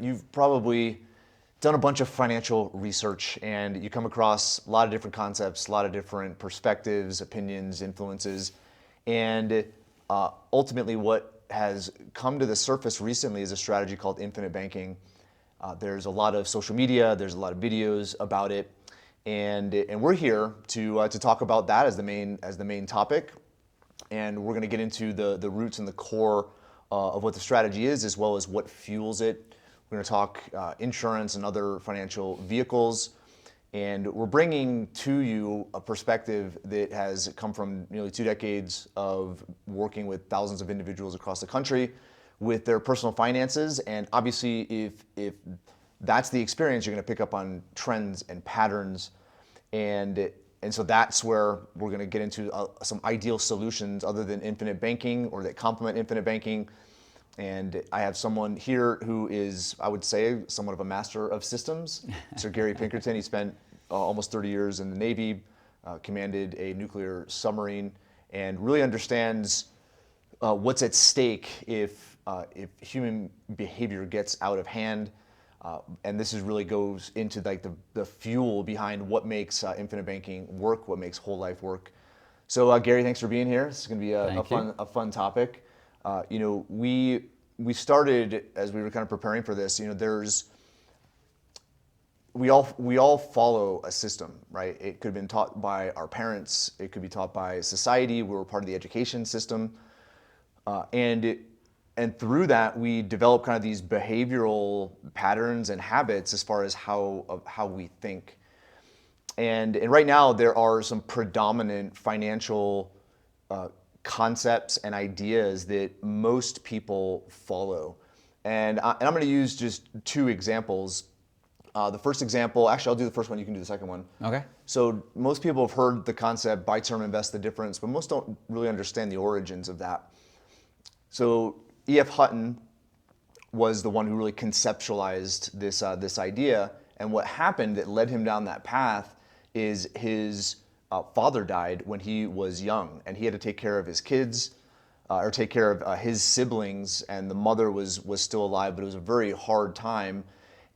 you've probably done a bunch of financial research and you come across a lot of different concepts, a lot of different perspectives, opinions, influences. And ultimately what has come to the surface recently is a strategy called infinite banking. There's a lot of social media, there's a lot of videos about it. And we're here to talk about that as the main topic. And we're going to get into the roots and the core of what the strategy is, as well as what fuels it. We're going to talk insurance and other financial vehicles. And we're bringing to you a perspective that has come from nearly 2 decades of working with thousands of individuals across the country with their personal finances. And obviously, if that's the experience, you're going to pick up on trends and patterns. And so that's where we're going to get into some ideal solutions other than infinite banking or that complement infinite banking. And I have someone here who is, I would say, somewhat of a master of systems, Sir Gary Pinkerton. He spent almost 30 years in the Navy, commanded a nuclear submarine, and really understands what's at stake if human behavior gets out of hand. And this is really goes into like the fuel behind what makes infinite banking work, what makes whole life work. So Gary, thanks for being here. This is going to be a fun topic. We started as we were kind of preparing for this. We all follow a system, right? It could have been taught by our parents. It could be taught by society. We were part of the education system, and through that we develop kind of these behavioral patterns and habits as far as how we think. And right now there are some predominant financial concepts and ideas that most people follow. And I'm going to use just 2 examples. The first example, actually I'll do the first one, you can do the second one. Okay. So most people have heard the concept, buy term, invest the difference, but most don't really understand the origins of that. So E.F. Hutton was the one who really conceptualized this idea. And what happened that led him down that path is his father died when he was young, and he had to take care of his kids, or take care of his siblings, and the mother was still alive, but it was a very hard time.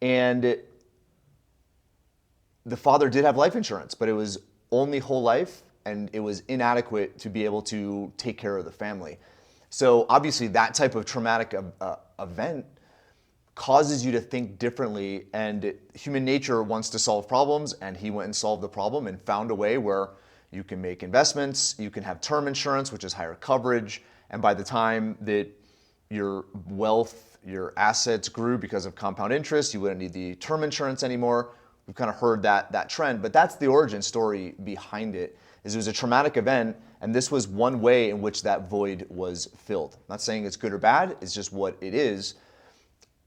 And the father did have life insurance, but it was only whole life, and it was inadequate to be able to take care of the family. So obviously that type of traumatic event causes you to think differently, and human nature wants to solve problems, and he went and solved the problem and found a way where you can make investments, you can have term insurance, which is higher coverage, and by the time that your wealth, your assets grew because of compound interest, you wouldn't need the term insurance anymore. We've kind of heard that trend, but that's the origin story behind it. It was a traumatic event, and this was one way in which that void was filled. I'm not saying it's good or bad, it's just what it is.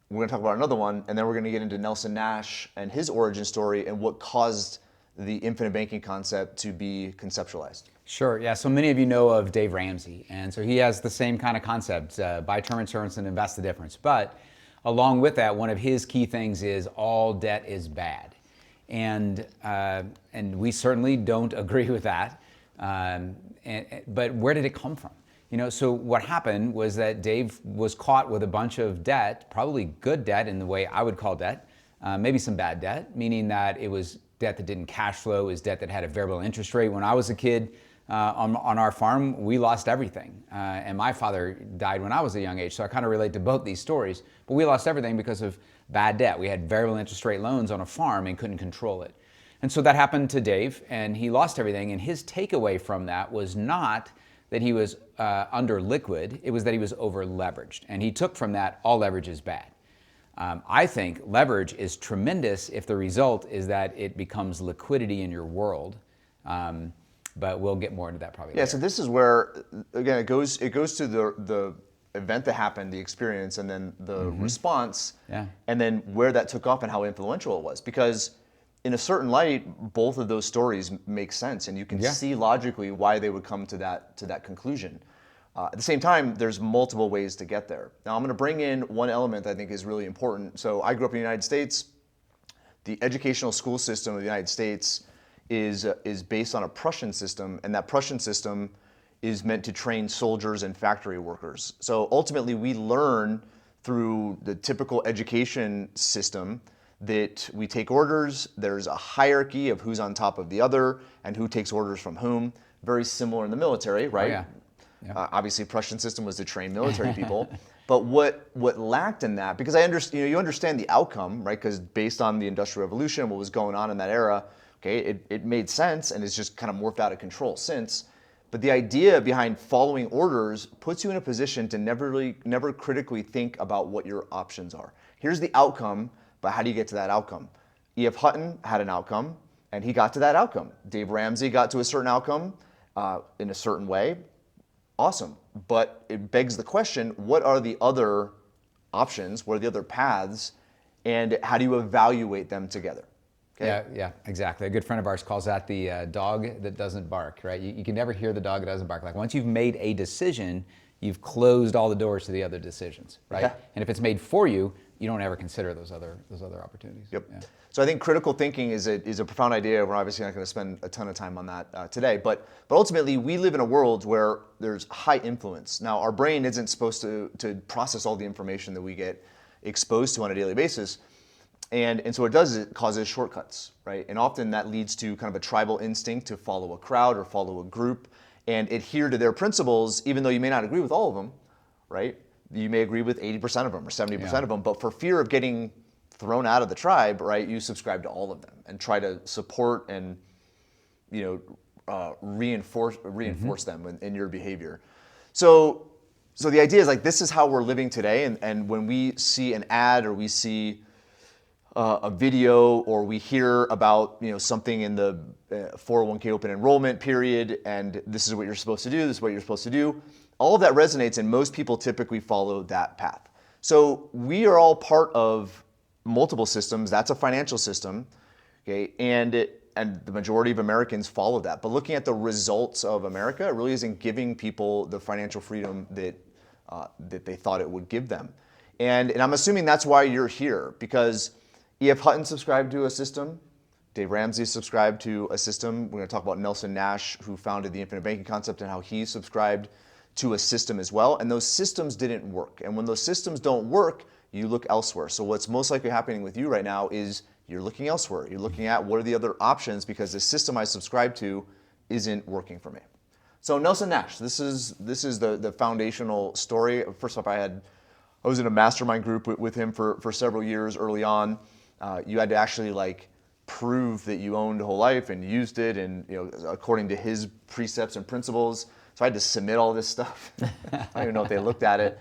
We're going to talk about another one, and then we're going to get into Nelson Nash and his origin story and what caused the infinite banking concept to be conceptualized. Sure, yeah, so many of you know of Dave Ramsey, and so he has the same kind of concept, buy term insurance and invest the difference. But along with that, one of his key things is all debt is bad. And we certainly don't agree with that. But where did it come from? So what happened was that Dave was caught with a bunch of debt, probably good debt in the way I would call debt, maybe some bad debt, meaning that it was debt that didn't cash flow, it was debt that had a variable interest rate. When I was a kid on our farm, we lost everything. And my father died when I was a young age, so I kind of relate to both these stories. But we lost everything because of bad debt. We had variable interest rate loans on a farm and couldn't control it. And so that happened to Dave, and he lost everything. And his takeaway from that was not that he was under liquid, it was that he was over leveraged. And he took from that, all leverage is bad. I think leverage is tremendous if the result is that it becomes liquidity in your world. But we'll get more into that probably later. So this is where, again, it goes to the event that happened, the experience, and then the response, and then where that took off and how influential it was. Because in a certain light, both of those stories make sense, and you can see logically why they would come to that conclusion. At the same time, there's multiple ways to get there. Now, I'm going to bring in one element that I think is really important. So I grew up in the United States. The educational school system of the United States is based on a Prussian system, and that Prussian system is meant to train soldiers and factory workers. So ultimately, we learn through the typical education system that we take orders, there's a hierarchy of who's on top of the other and who takes orders from whom. Very similar in the military, right? Oh, yeah. Obviously, Prussian system was to train military people. But what lacked in that, because you understand the outcome, right? Because based on the Industrial Revolution and what was going on in that era, okay, it made sense and it's just kind of morphed out of control since. But the idea behind following orders puts you in a position to never critically think about what your options are. Here's the outcome, but how do you get to that outcome? E.F. Hutton had an outcome, and he got to that outcome. Dave Ramsey got to a certain outcome in a certain way. Awesome. But it begs the question, what are the other options? What are the other paths? And how do you evaluate them together? Okay? Yeah, exactly. A good friend of ours calls that the dog that doesn't bark, right? You can never hear the dog that doesn't bark. Like once you've made a decision, you've closed all the doors to the other decisions, right? Yeah. And if it's made for you, you don't ever consider those other opportunities. Yep. Yeah. So I think critical thinking is a profound idea. We're obviously not going to spend a ton of time on that today, but ultimately we live in a world where there's high influence. Now our brain isn't supposed to process all the information that we get exposed to on a daily basis. And so what it does is it causes shortcuts, right? And often that leads to kind of a tribal instinct to follow a crowd or follow a group and adhere to their principles, even though you may not agree with all of them, right? You may agree with 80% of them or 70% of them, but for fear of getting thrown out of the tribe, right, you subscribe to all of them and try to support and, reinforce them in your behavior. So the idea is like, this is how we're living today. And when we see an ad or we see a video or we hear about something in the 401k open enrollment period and this is what you're supposed to do, this is what you're supposed to do, all of that resonates and most people typically follow that path. So we are all part of multiple systems. That's a financial system, okay, and the majority of Americans follow that. But looking at the results of America, it really isn't giving people the financial freedom that they thought it would give them. And I'm assuming that's why you're here, because E.F. Hutton subscribed to a system. Dave Ramsey subscribed to a system. We're going to talk about Nelson Nash, who founded the infinite banking concept, and how he subscribed to a system as well. And those systems didn't work. And when those systems don't work, you look elsewhere. So what's most likely happening with you right now is you're looking elsewhere. You're looking at what are the other options because the system I subscribe to isn't working for me. So Nelson Nash, this is the foundational story. First off, I was in a mastermind group with him for several years early on. You had to actually prove that you owned a whole life and used it and according to his precepts and principles. So I had to submit all this stuff. I don't even know if they looked at it.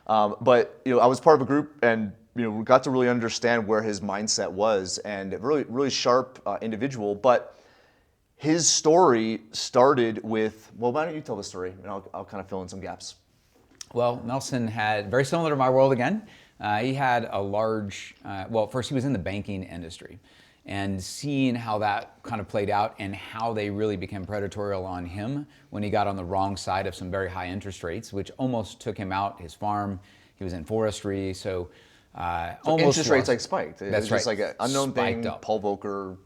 But I was part of a group and we got to really understand where his mindset was and a really sharp individual. But his story started with, well, why don't you tell the story and I'll kind of fill in some gaps. Well, Nelson had, very similar to my world again, he had a large, first he was in the banking industry and seeing how that kind of played out and how they really became predatory on him when he got on the wrong side of some very high interest rates, which almost took him out, his farm. He was in forestry, so almost interest rates spiked. It That's was just right. an unknown Spiked thing. up. Paul Volcker,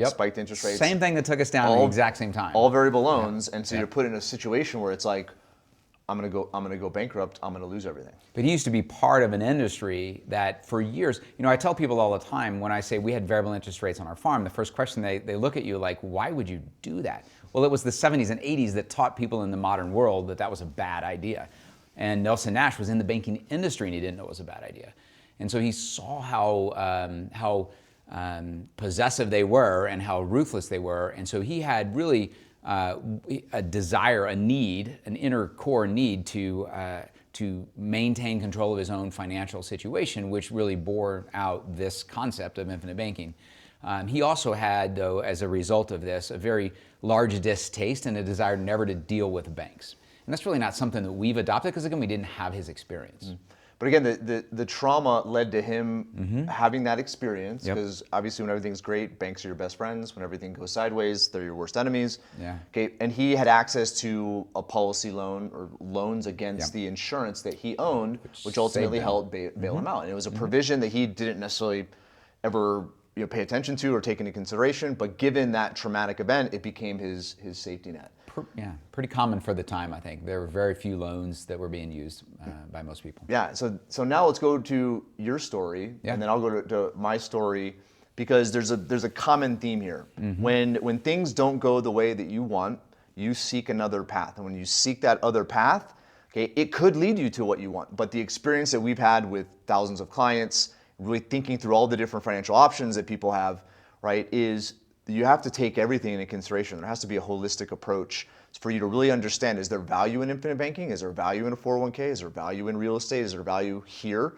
spiked interest rates. Same thing that took us down at the exact same time. All variable loans, and so you're put in a situation where it's like, I'm gonna go bankrupt. I'm gonna lose everything. But he used to be part of an industry that for years, I tell people all the time when I say we had variable interest rates on our farm, the first question they look at you like, why would you do that? Well, it was the 70s and 80s that taught people in the modern world that was a bad idea. And Nelson Nash was in the banking industry and he didn't know it was a bad idea. And so he saw how possessive they were and how ruthless they were. And so he had really a desire, a need, an inner core need to maintain control of his own financial situation, which really bore out this concept of infinite banking. He also had, though, as a result of this, a very large distaste and a desire never to deal with banks. And that's really not something that we've adopted because, again, we didn't have his experience. But again, the trauma led to him having that experience because obviously when everything's great, banks are your best friends. When everything goes sideways, they're your worst enemies. Yeah. Okay, and he had access to a policy loan or loans against the insurance that he owned, which ultimately helped bail him out. And it was a provision that he didn't necessarily ever pay attention to or take into consideration, but given that traumatic event, it became his safety net. pretty common for the time, I think. There were very few loans that were being used by most people. Yeah, so now let's go to your story, and then I'll go to my story, because there's a common theme here. When things don't go the way that you want, you seek another path. And when you seek that other path, okay, it could lead you to what you want. But the experience that we've had with thousands of clients, really thinking through all the different financial options that people have, right, is you have to take everything into consideration. There has to be a holistic approach for you to really understand, is there value in infinite banking? Is there value in a 401k? Is there value in real estate? Is there value here?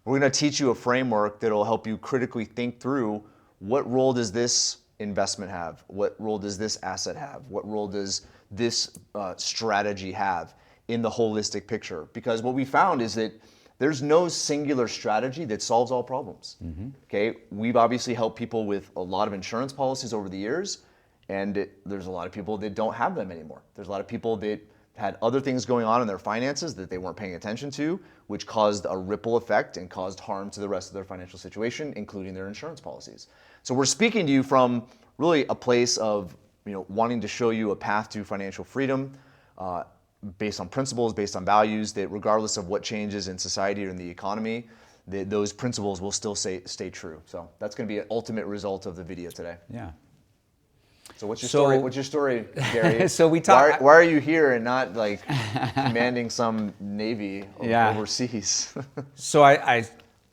We're going to teach you a framework that will help you critically think through, what role does this investment have? What role does this asset have? What role does this strategy have in the holistic picture? Because what we found is that there's no singular strategy that solves all problems. Okay, we've obviously helped people with a lot of insurance policies over the years, and there's a lot of people that don't have them anymore. There's a lot of people that had other things going on in their finances that they weren't paying attention to, which caused a ripple effect and caused harm to the rest of their financial situation, including their insurance policies. So we're speaking to you from really a place of, wanting to show you a path to financial freedom, based on principles, based on values, that regardless of what changes in society or in the economy, those principles will still stay true. So that's going to be an ultimate result of the video today. Yeah. So what's your story? What's your story, Gary? So we talked. Why are you here and not like commanding some navy overseas? So I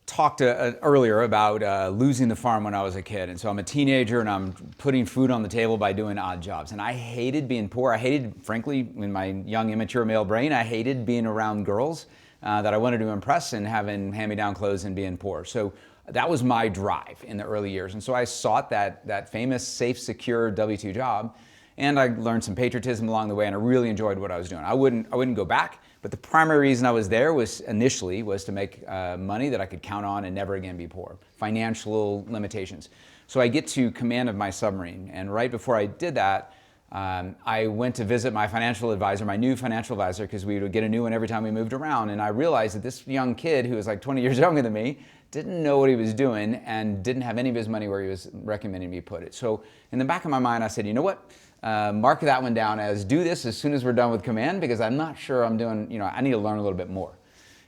talked earlier about losing the farm when I was a kid. And so I'm a teenager and I'm putting food on the table by doing odd jobs. And I hated being poor. I hated, frankly, in my young, immature male brain, I hated being around girls that I wanted to impress and having hand-me-down clothes and being poor. So that was my drive in the early years. And so I sought that famous, safe, secure W-2 job. And I learned some patriotism along the way, and I really enjoyed what I was doing. I wouldn't go back, but the primary reason I was there was to make money that I could count on and never again be poor. Financial limitations. So I get to command of my submarine, and right before I did that, I went to visit my financial advisor, my new financial advisor, because we would get a new one every time we moved around, and I realized that this young kid who was like 20 years younger than me didn't know what he was doing and didn't have any of his money where he was recommending me put it. So in the back of my mind, I said, you know what? Mark that one down as do this as soon as we're done with command, because I'm not sure I'm doing, I need to learn a little bit more.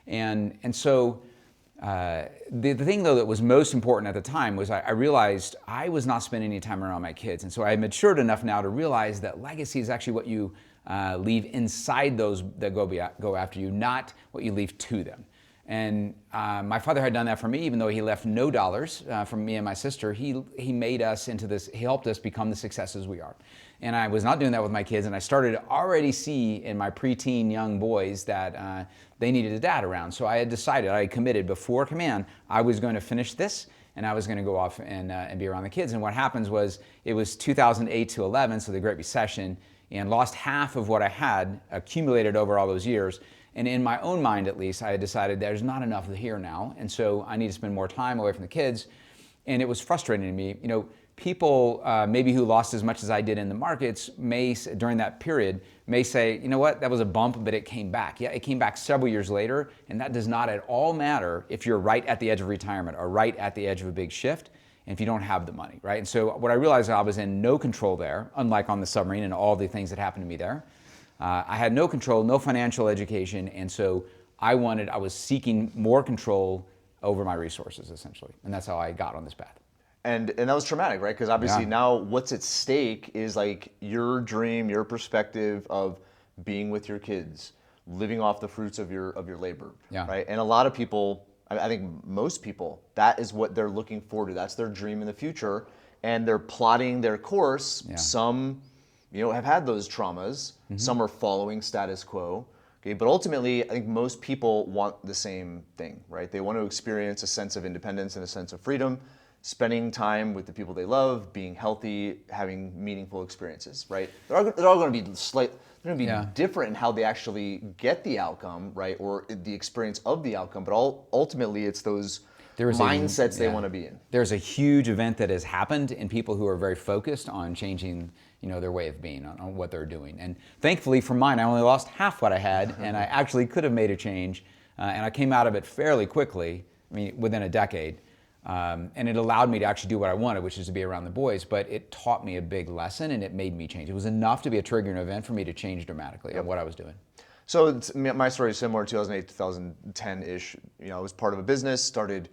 And so the thing though that was most important at the time was I realized I was not spending any time around my kids. And so I matured enough now to realize that legacy is actually what you leave inside those that go after you, not what you leave to them. And my father had done that for me, even though he left no dollars from me and my sister. He made us into this, he helped us become the successes we are. And I was not doing that with my kids, and I started to already see in my preteen young boys that they needed a dad around. So I had decided, I had committed before command, I was going to finish this, and I was going to go off and be around the kids. And what happens was, it was 2008 to 11, so the Great Recession, and lost half of what I had accumulated over all those years. And in my own mind, at least, I had decided there's not enough here now, and so I need to spend more time away from the kids. And it was frustrating to me. People maybe who lost as much as I did in the markets during that period may say, you know what, that was a bump, but it came back. Yeah, it came back several years later, and that does not at all matter if you're right at the edge of retirement or right at the edge of a big shift, and if you don't have the money, right? And so what I realized, I was in no control there, unlike on the submarine and all the things that happened to me there. I had no control, no financial education, and so I was seeking more control over my resources, essentially, and that's how I got on this path. And that was traumatic, right? Because obviously now what's at stake is like your dream, your perspective of being with your kids, living off the fruits of your labor, right? And a lot of people, I think most people, that is what they're looking forward to. That's their dream in the future, and they're plotting their course. Some, have had those traumas. Some are following status quo. Okay, but ultimately, I think most people want the same thing, right? They want to experience a sense of independence and a sense of freedom, spending time with the people they love, being healthy, having meaningful experiences, right? They're all going to be they're going to be different in how they actually get the outcome, right? Or the experience of the outcome, but ultimately it's those mindsets they want to be in. There's a huge event that has happened in people who are very focused on changing their way of being, on what they're doing. And thankfully for mine, I only lost half what I had, and I actually could have made a change, and I came out of it fairly quickly, within a decade. And it allowed me to actually do what I wanted, which is to be around the boys, but it taught me a big lesson and it made me change. It was enough to be a triggering event for me to change dramatically on what I was doing. So my story is similar, 2008, 2010-ish. I was part of a business, started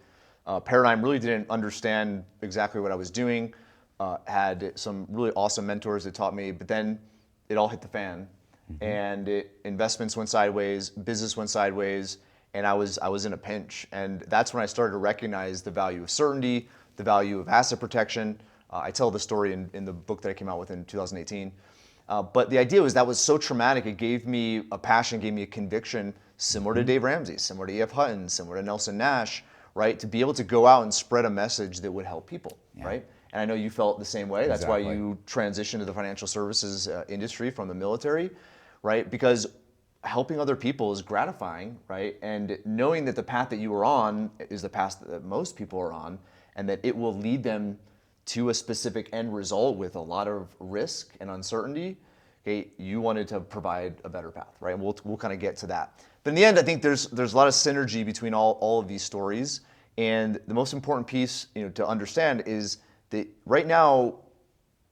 Paradigm, really didn't understand exactly what I was doing, had some really awesome mentors that taught me, but then it all hit the fan. And investments went sideways, business went sideways, and I was in a pinch. And that's when I started to recognize the value of certainty, the value of asset protection. I tell the story in the book that I came out with in 2018. But the idea was that was so traumatic, it gave me a passion, gave me a conviction similar to Dave Ramsey, similar to E.F. Hutton, similar to Nelson Nash, right? To be able to go out and spread a message that would help people, right? And I know you felt the same way. That's why you transitioned to the financial services industry from the military, right? Because helping other people is gratifying, right? And knowing that the path that you were on is the path that most people are on, and that it will lead them to a specific end result with a lot of risk and uncertainty, okay, you wanted to provide a better path, right? And we'll kind of get to that. But in the end, I think there's a lot of synergy between all of these stories. And the most important piece, to understand is that right now,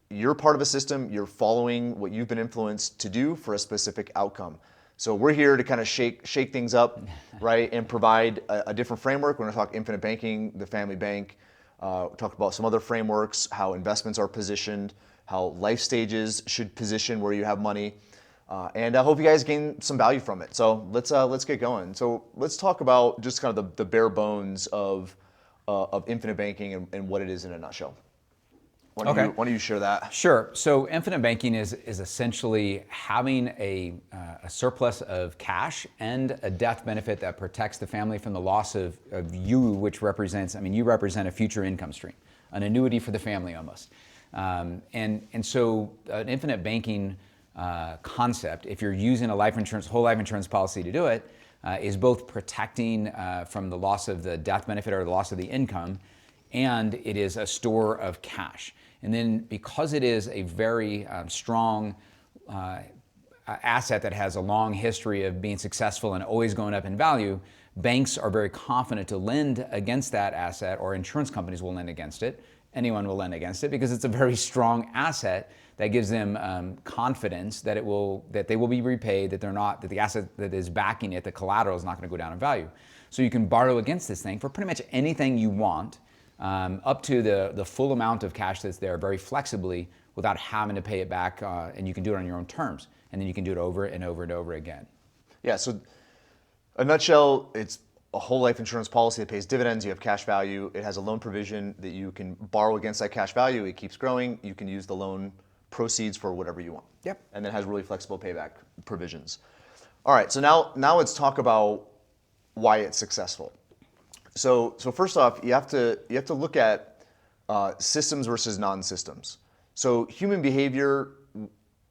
you're part of a system, you're following what you've been influenced to do for a specific outcome. So we're here to kind of shake things up, right, and provide a different framework. We're going to talk infinite banking, the family bank, talk about some other frameworks, how investments are positioned, how life stages should position where you have money, and I hope you guys gain some value from it. So let's get going. So let's talk about just kind of the bare bones of infinite banking and what it is in a nutshell. Why don't you share that? Sure. So infinite banking is essentially having a surplus of cash and a death benefit that protects the family from the loss of you, which represents, you represent a future income stream, an annuity for the family almost. And so an infinite banking concept, if you're using a whole life insurance policy to do it, is both protecting from the loss of the death benefit or the loss of the income, and it is a store of cash. And then because it is a very strong asset that has a long history of being successful and always going up in value, banks are very confident to lend against that asset, or insurance companies will lend against it. Anyone will lend against it because it's a very strong asset that gives them confidence that they will be repaid, that the asset that is backing it, the collateral, is not going to go down in value. So you can borrow against this thing for pretty much anything you want, up to the full amount of cash that's there very flexibly without having to pay it back, and you can do it on your own terms. And then you can do it over and over and over again. Yeah, so a nutshell, it's a whole life insurance policy that pays dividends. You have cash value. It has a loan provision that you can borrow against that cash value. It keeps growing. You can use the loan proceeds for whatever you want. Yep. And then has really flexible payback provisions. All right, so now let's talk about why it's successful. So first off, you have to look at systems versus non-systems. So human behavior,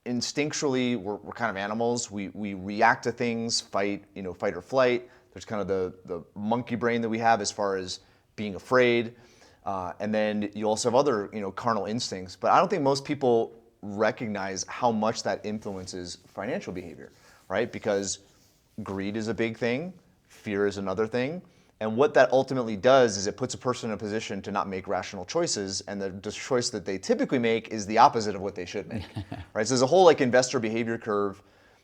instinctually, we're kind of animals. We react to things, fight or flight. There's kind of the monkey brain that we have as far as being afraid, and then you also have other carnal instincts. But I don't think most people recognize how much that influences financial behavior, right? Because greed is a big thing, fear is another thing. And what that ultimately does is it puts a person in a position to not make rational choices, and the choice that they typically make is the opposite of what they should make, right? So there's a whole investor behavior curve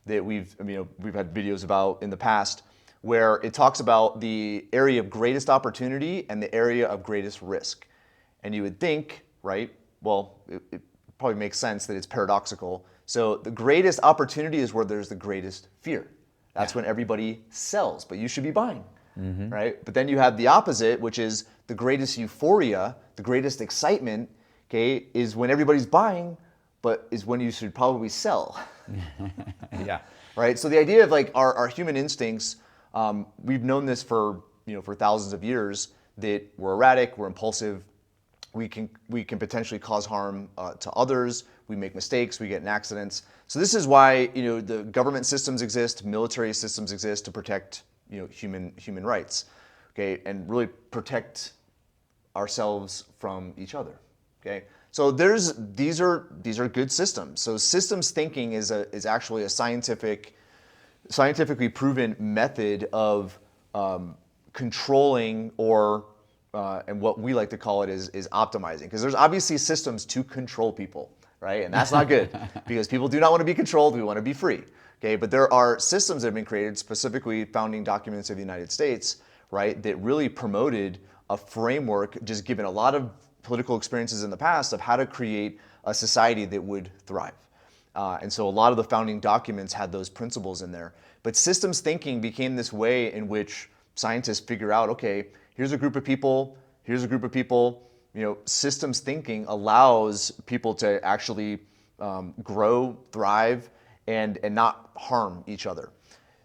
that we've had videos about in the past, where it talks about the area of greatest opportunity and the area of greatest risk. And you would think, right? Well, it probably makes sense that it's paradoxical. So the greatest opportunity is where there's the greatest fear. That's when everybody sells, but you should be buying. Mm-hmm. Right? But then you have the opposite, which is the greatest euphoria, the greatest excitement, okay, is when everybody's buying, but is when you should probably sell. Yeah. Right? So the idea of our human instincts, we've known this for thousands of years, that we're erratic, we're impulsive, we can potentially cause harm to others, we make mistakes, we get in accidents. So this is why the government systems exist, military systems exist to protect human rights, okay, and really protect ourselves from each other, okay. So these are good systems. So systems thinking is actually a scientifically proven method of controlling or and what we like to call it is optimizing, because there's obviously systems to control people, right? And that's not good because people do not want to be controlled. We want to be free, okay? But there are systems that have been created, specifically founding documents of the United States, right, that really promoted a framework, just given a lot of political experiences in the past, of how to create a society that would thrive. And so a lot of the founding documents had those principles in there. But systems thinking became this way in which scientists figure out, okay, here's a group of people, here's a group of people. Systems thinking allows people to actually grow, thrive, and not harm each other.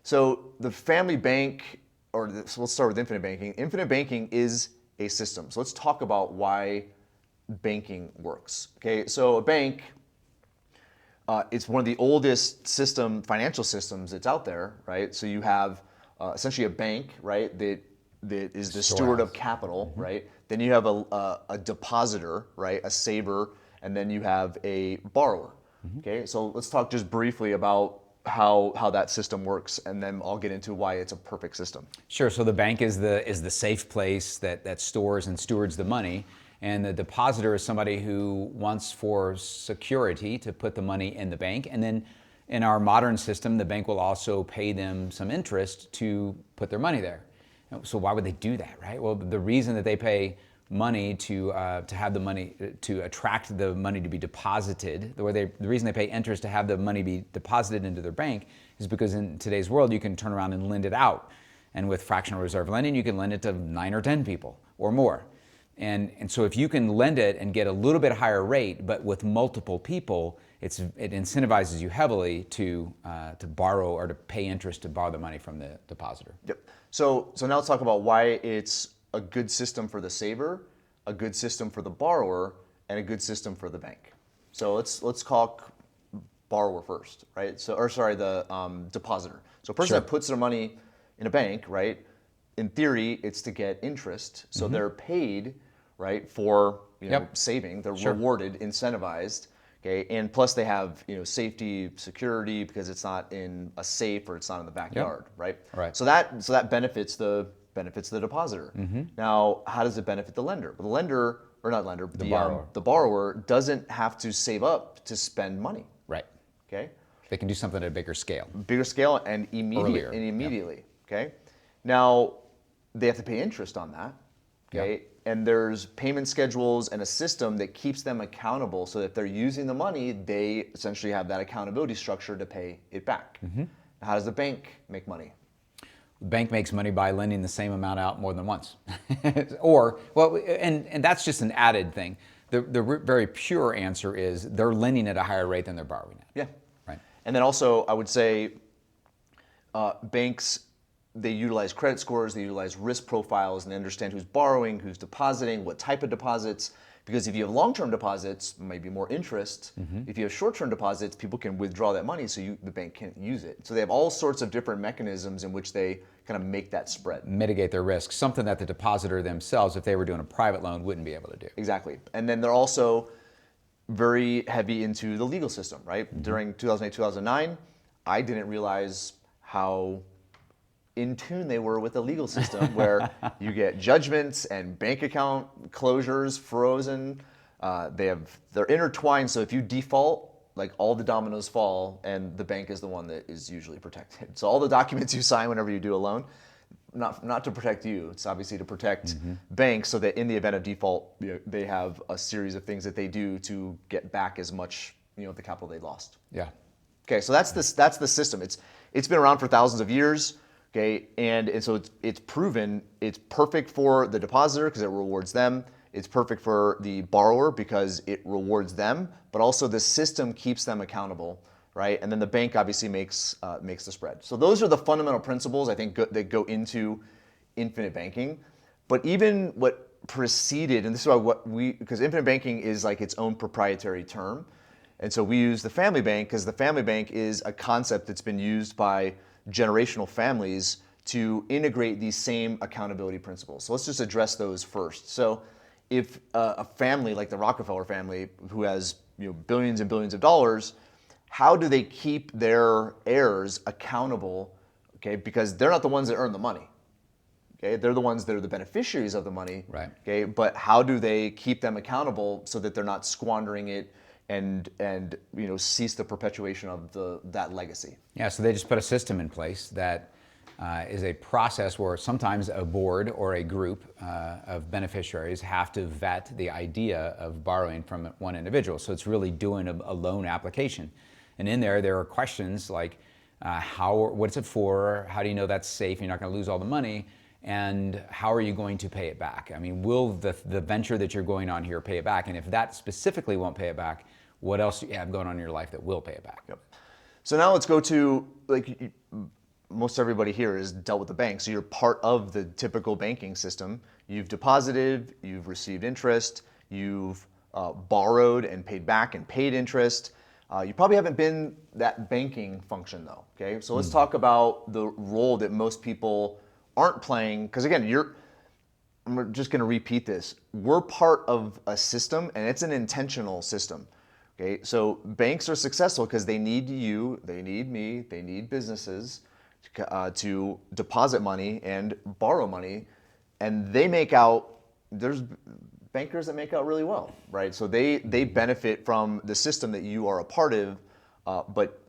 So the family bank, so let's start with infinite banking. Infinite banking is a system. So let's talk about why banking works. Okay, so a bank, it's one of the oldest financial systems that's out there, right? So you have essentially a bank, right, that is the steward of capital, right? Then you have a depositor, right, a saver, and then you have a borrower. Okay, so let's talk just briefly about how that system works, and then I'll get into why it's a perfect system. Sure. So the bank is the safe place that stores and stewards the money, and the depositor is somebody who wants for security to put the money in the bank, and then in our modern system, the bank will also pay them some interest to put their money there. So why would they do that, right? Well, the reason that they pay money to have the money, to attract the money to be deposited, the reason they pay interest to have the money be deposited into their bank is because in today's world you can turn around and lend it out, and with fractional reserve lending you can lend it to 9 or 10 people or more, and so if you can lend it and get a little bit higher rate, but with multiple people, it incentivizes you heavily to borrow or to pay interest to borrow the money from the depositor. Yep. So now let's talk about why it's a good system for the saver, a good system for the borrower, and a good system for the bank. So let's call borrower first, right? The depositor. So a person that puts their money in a bank, right? In theory, it's to get interest. So they're paid, right, for saving. They're rewarded, incentivized. Okay, and plus they have safety, security, because it's not in a safe or it's not in the backyard, right? Right. So that benefits the depositor. Now, how does it benefit the lender? Well, the borrower doesn't have to save up to spend money. Right. Okay. They can do something at a bigger scale. And immediately. Okay. Now, they have to pay interest on that. Okay. Yep. And there's payment schedules and a system that keeps them accountable, so that if they're using the money, they essentially have that accountability structure to pay it back. How does the bank make money? The bank makes money by lending the same amount out more than once. And that's just an added thing. The very pure answer is they're lending at a higher rate than they're borrowing at. Yeah. Right. And then also, I would say banks, they utilize credit scores, they utilize risk profiles, and they understand who's borrowing, who's depositing, what type of deposits. Because if you have long-term deposits, maybe more interest. If you have short-term deposits, people can withdraw that money, so the bank can't use it. So they have all sorts of different mechanisms in which they kind of make that spread. Mitigate their risk, something that the depositor themselves, if they were doing a private loan, wouldn't be able to do. Exactly. And then they're also very heavy into the legal system, right? During 2008, 2009, I didn't realize how in tune they were with the legal system, where you get judgments and bank account closures frozen. They're intertwined, so if you default, like, all the dominoes fall, and the bank is the one that is usually protected. So all the documents you sign whenever you do a loan, not to protect you, it's obviously to protect banks, so that in the event of default, they have a series of things that they do to get back as much of the capital they lost. Yeah. Okay, so that's the system. It's been around for thousands of years. Okay, and so it's proven it's perfect for the depositor because it rewards them. It's perfect for the borrower because it rewards them, but also the system keeps them accountable, right? And then the bank obviously makes the spread. So those are the fundamental principles, I think, that go into infinite banking. But even what preceded, and this is why because infinite banking is like its own proprietary term, and so we use the family bank because the family bank is a concept that's been used by generational families to integrate these same accountability principles. So let's just address those first. So if a family like the Rockefeller family, who has billions and billions of dollars, how do they keep their heirs accountable? Okay, because they're not the ones that earn the money. Okay, they're the ones that are the beneficiaries of the money. Right. Okay, but how do they keep them accountable so that they're not squandering it and cease the perpetuation of that legacy? Yeah, so they just put a system in place that is a process where sometimes a board or a group of beneficiaries have to vet the idea of borrowing from one individual. So it's really doing a loan application. And in there are questions like, what's it for? How do you know that's safe? You're not going to lose all the money. And how are you going to pay it back? I mean, will the venture that you're going on here pay it back? And if that specifically won't pay it back, what else do you have going on in your life that will pay it back? Yep. So now let's go to, like, most everybody here has dealt with the bank. So you're part of the typical banking system. You've deposited, you've received interest, you've borrowed and paid back and paid interest. You probably haven't been that banking function though, okay? So let's talk about the role that most people aren't playing, because again, I'm just gonna repeat this. We're part of a system, and it's an intentional system, okay? So banks are successful because they need you, they need me, they need businesses to deposit money and borrow money, and there's bankers that make out really well, right? So they benefit from the system that you are a part of, but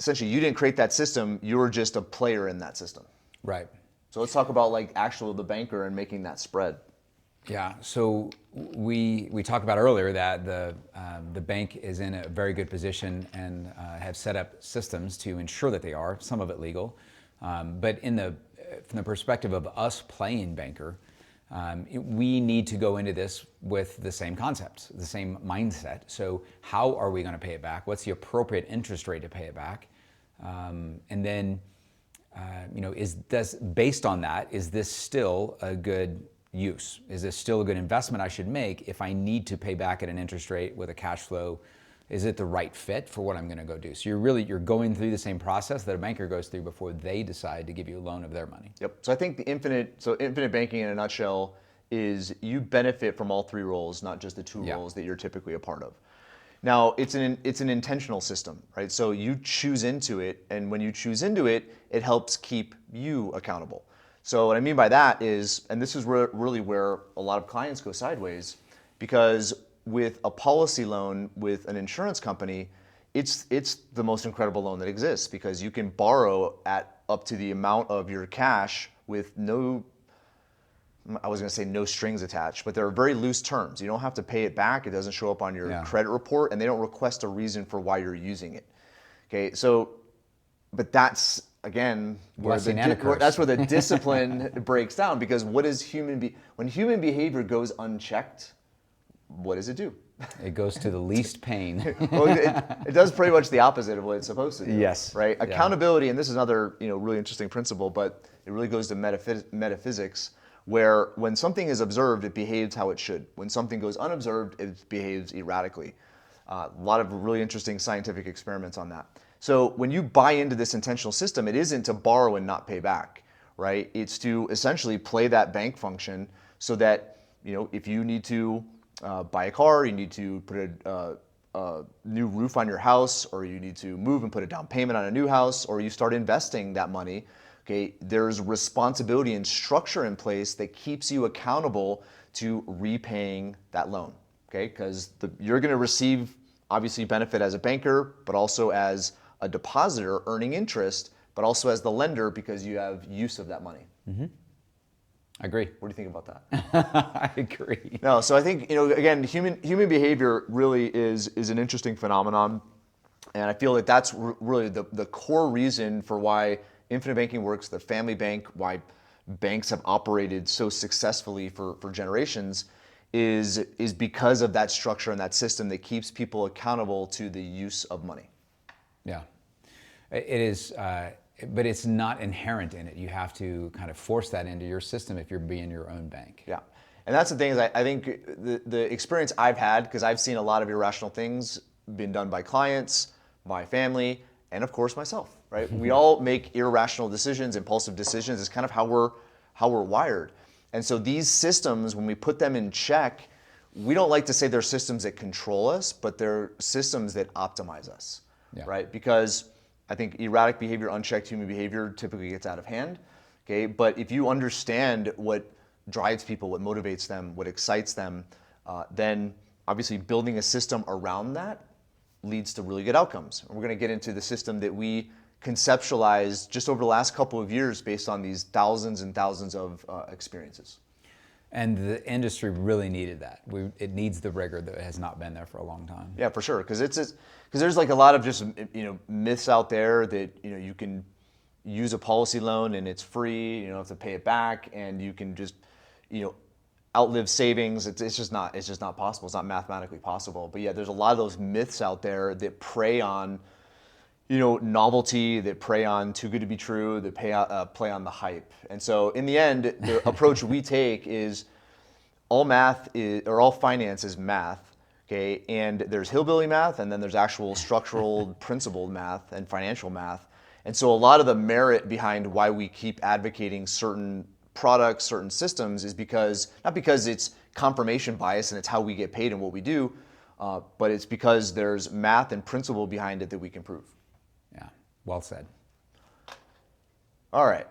essentially you didn't create that system, you were just a player in that system. Right. So let's talk about like the banker and making that spread. Yeah. So we talked about earlier that the bank is in a very good position and have set up systems to ensure that they are, some of it legal, but from the perspective of us playing banker, we need to go into this with the same concepts, the same mindset. So how are we going to pay it back? What's the appropriate interest rate to pay it back? And then, based on that, is this still a good use? Is this still a good investment I should make if I need to pay back at an interest rate with a cash flow? Is it the right fit for what I'm going to go do? So you're going through the same process that a banker goes through before they decide to give you a loan of their money. Yep. So I think infinite banking in a nutshell is you benefit from all three roles, not just the two roles that you're typically a part of. Now, it's an intentional system, right? So you choose into it, and when you choose into it, it helps keep you accountable. So what I mean by that is, and this is really where a lot of clients go sideways, because with a policy loan with an insurance company, it's the most incredible loan that exists, because you can borrow at up to the amount of your cash with I was going to say no strings attached, but there are very loose terms. You don't have to pay it back. It doesn't show up on your credit report, and they don't request a reason for why you're using it. Okay, so, but that's, again, that's where the discipline breaks down, because what is when human behavior goes unchecked, what does it do? It goes to the least pain. Well, it does pretty much the opposite of what it's supposed to do. Yes. Right? Accountability, and this is another really interesting principle, but it really goes to metaphysics, where when something is observed, it behaves how it should. When something goes unobserved, it behaves erratically. A lot of really interesting scientific experiments on that. So when you buy into this intentional system, it isn't to borrow and not pay back, right? It's to essentially play that bank function so that, if you need to buy a car, you need to put a new roof on your house, or you need to move and put a down payment on a new house, or you start investing that money, okay, there's responsibility and structure in place that keeps you accountable to repaying that loan, okay? Because you're going to receive, obviously, benefit as a banker, but also as a depositor earning interest, but also as the lender because you have use of that money. Mm-hmm. I agree. What do you think about that? I agree. No, so I think, again, human behavior really is an interesting phenomenon, and I feel that that's really the core reason for why infinite banking works, the family bank, why banks have operated so successfully for generations, is because of that structure and that system that keeps people accountable to the use of money. Yeah, it is, but it's not inherent in it. You have to kind of force that into your system if you're being your own bank. Yeah, and that's the thing is I think the experience I've had, because I've seen a lot of irrational things being done by clients, my family, and of course myself, right? We all make irrational decisions, impulsive decisions. It's kind of how we're wired. And so these systems, when we put them in check, we don't like to say they're systems that control us, but they're systems that optimize us, right? Because I think erratic behavior, unchecked human behavior typically gets out of hand. Okay, but if you understand what drives people, what motivates them, what excites them, then obviously building a system around that leads to really good outcomes. And we're going to get into the system that we conceptualized just over the last couple of years based on these thousands and thousands of experiences. And the industry really needed that. It needs the rigor that has not been there for a long time. Yeah, for sure. Because there's like a lot of just myths out there that you can use a policy loan and it's free. You don't have to pay it back, and you can just outlive savings. It's just not possible. It's not mathematically possible. But yeah, there's a lot of those myths out there that prey on novelty, that prey on too good to be true, that play on the hype. And so in the end, the approach we take is all finance is math, okay? And there's hillbilly math, and then there's actual structural principled math and financial math. And so a lot of the merit behind why we keep advocating certain products, certain systems is not because it's confirmation bias and it's how we get paid and what we do, but it's because there's math and principle behind it that we can prove. Yeah, well said. All right,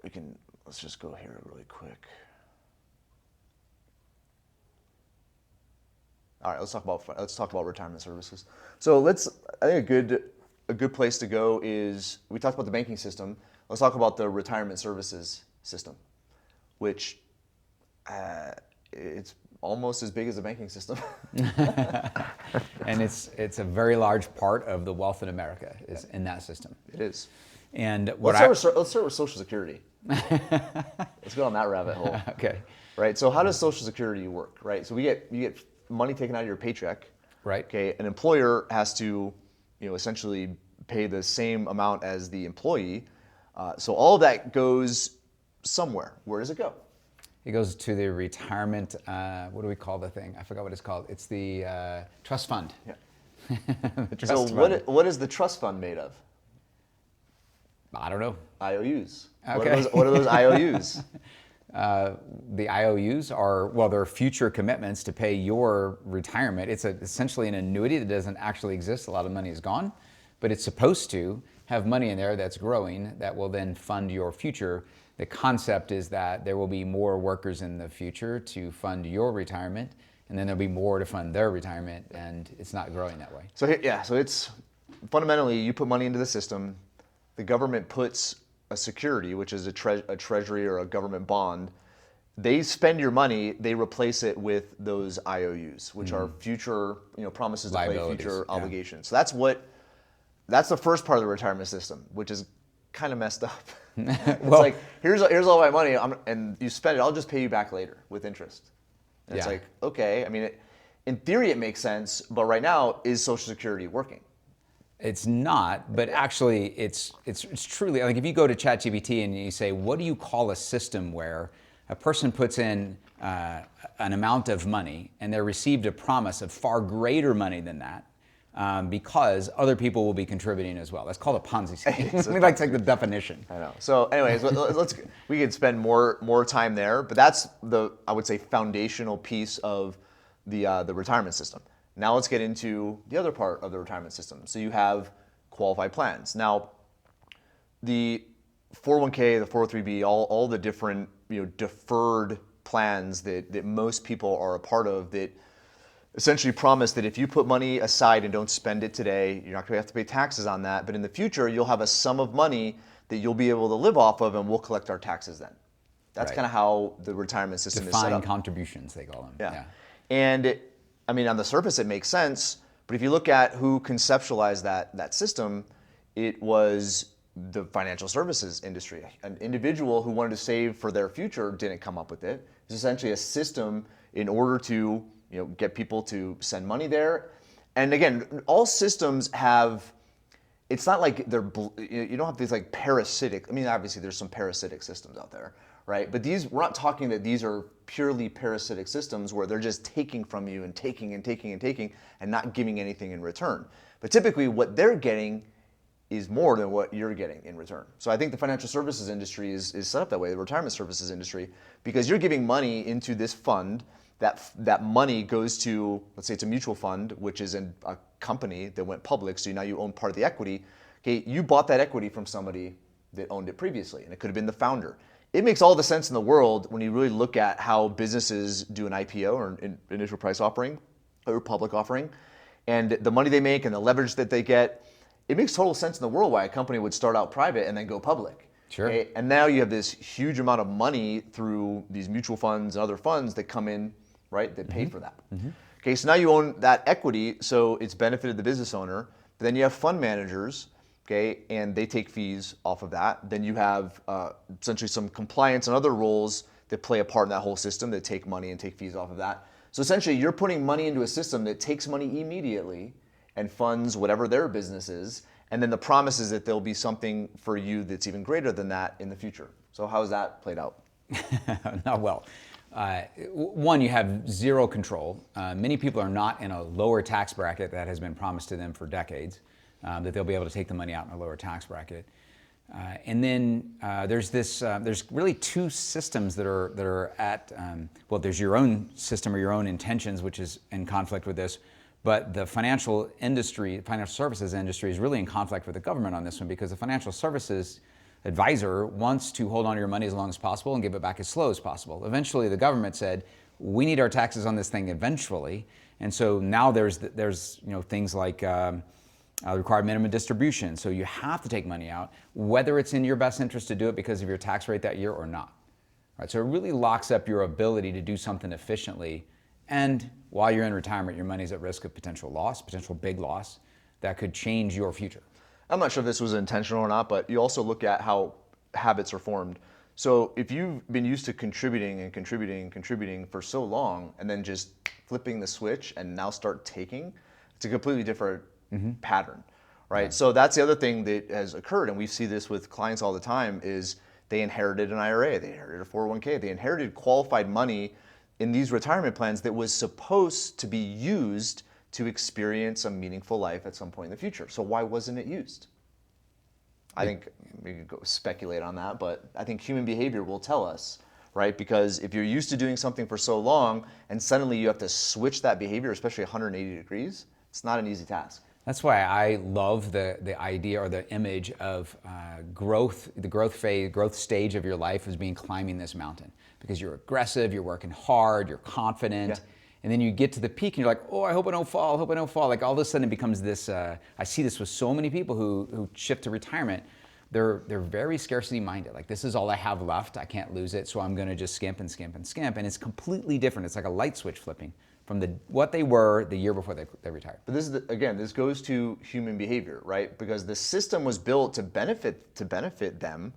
let's just go here really quick. All right, let's talk about retirement services. So I think a good place to go is, we talked about the banking system. Let's talk about the retirement services system, which it's almost as big as the banking system. And it's a very large part of the wealth in America is in that system. It is. And let's start with Social Security. Let's go on that rabbit hole. Okay. Right. So how does Social Security work? Right. So you get money taken out of your paycheck. Right. Okay. An employer has to, essentially pay the same amount as the employee. So all of that goes somewhere. Where does it go? It goes to the retirement, what do we call the thing? I forgot what it's called. It's the trust fund. Yeah. The trust So fund. what is the trust fund made of? I don't know. IOUs. Okay. What are those IOUs? The IOUs are, they're future commitments to pay your retirement. It's essentially an annuity that doesn't actually exist. A lot of money is gone, but it's supposed to have money in there that's growing that will then fund your future. The concept is that there will be more workers in the future to fund your retirement, and then there'll be more to fund their retirement, and it's not growing that way. So it's fundamentally, you put money into the system, the government puts a security, which is a treasury or a government bond. They spend your money, they replace it with those IOUs, which are future, promises to pay future obligations. So that's the first part of the retirement system, which is kind of messed up. It's like, here's all my money, and you spend it, I'll just pay you back later with interest. And it's like, okay, I mean, in theory it makes sense, but right now, is Social Security working? It's not, but actually it's truly, like if you go to ChatGPT and you say, what do you call a system where a person puts in an amount of money and they're received a promise of far greater money than that, because other people will be contributing as well. That's called a Ponzi scheme. We like to take the definition. I know. So anyways, we could spend more time there, but that's I would say, foundational piece of the retirement system. Now let's get into the other part of the retirement system. So you have qualified plans. Now, the 401k, the 403b, all the different deferred plans that most people are a part of, that essentially promise that if you put money aside and don't spend it today, you're not going to have to pay taxes on that, but in the future you'll have a sum of money that you'll be able to live off of, and we'll collect our taxes then. That's kind of how the retirement system is set up. Defined contributions, they call them. Yeah. And I mean, on the surface it makes sense, but if you look at who conceptualized that system, it was the financial services industry. An individual who wanted to save for their future didn't come up with it. It's essentially a system in order to get people to send money there. And again, all systems have, it's not like you don't have these like parasitic, I mean, obviously there's some parasitic systems out there, right? But we're not talking that these are purely parasitic systems where they're just taking from you and taking and taking and taking and not giving anything in return. But typically what they're getting is more than what you're getting in return. So I think the financial services industry is set up that way, the retirement services industry, because you're giving money into this fund. That money goes to, let's say it's a mutual fund, which is in a company that went public, so now you own part of the equity. Okay, you bought that equity from somebody that owned it previously, and it could have been the founder. It makes all the sense in the world when you really look at how businesses do an IPO or an initial price offering or public offering, and the money they make and the leverage that they get. It makes total sense in the world why a company would start out private and then go public. Sure. Okay? And now you have this huge amount of money through these mutual funds and other funds that come in, right, that pay for that. Okay, so now you own that equity, so it's benefited the business owner. But then you have fund managers, okay, and they take fees off of that. Then you have essentially some compliance and other roles that play a part in that whole system that take money and take fees off of that. So essentially, you're putting money into a system that takes money immediately and funds whatever their business is, and then the promise is that there'll be something for you that's even greater than that in the future. So how has that played out? Not well. One, you have zero control. Many people are not in a lower tax bracket that has been promised to them for decades, that they'll be able to take the money out in a lower tax bracket. And then there's really two systems that are at, well, there's your own system or your own intentions, which is in conflict with this. But the financial services industry is really in conflict with the government on this one, because the financial services advisor wants to hold on to your money as long as possible and give it back as slow as possible. Eventually, the government said, we need our taxes on this thing eventually. And so now there's things like required minimum distribution. So you have to take money out, whether it's in your best interest to do it because of your tax rate that year or not. Right? So it really locks up your ability to do something efficiently. And while you're in retirement, your money's at risk of potential loss, potential big loss that could change your future. I'm not sure if this was intentional or not, but you also look at how habits are formed. So if you've been used to contributing for so long and then just flipping the switch and now start taking, it's a completely different pattern, right? Yeah. So that's the other thing that has occurred, and we see this with clients all the time, is they inherited an IRA, they inherited a 401k, they inherited qualified money in these retirement plans that was supposed to be used to experience a meaningful life at some point in the future. So why wasn't it used? I think we could go speculate on that, but I think human behavior will tell us, right? Because if you're used to doing something for so long and suddenly you have to switch that behavior, especially 180 degrees, it's not an easy task. That's why I love the idea or the image of growth, the growth phase, growth stage of your life as being climbing this mountain, because you're aggressive, you're working hard, you're confident, and then you get to the peak and you're like, oh, I hope I don't fall, I hope I don't fall. Like all of a sudden it becomes this, I see this with so many people who shift to retirement. They're very scarcity minded. Like, this is all I have left, I can't lose it, so I'm gonna just skimp and skimp and skimp. And it's completely different. It's like a light switch flipping from what they were the year before they retired. But this is again, this goes to human behavior, right? Because the system was built to benefit them.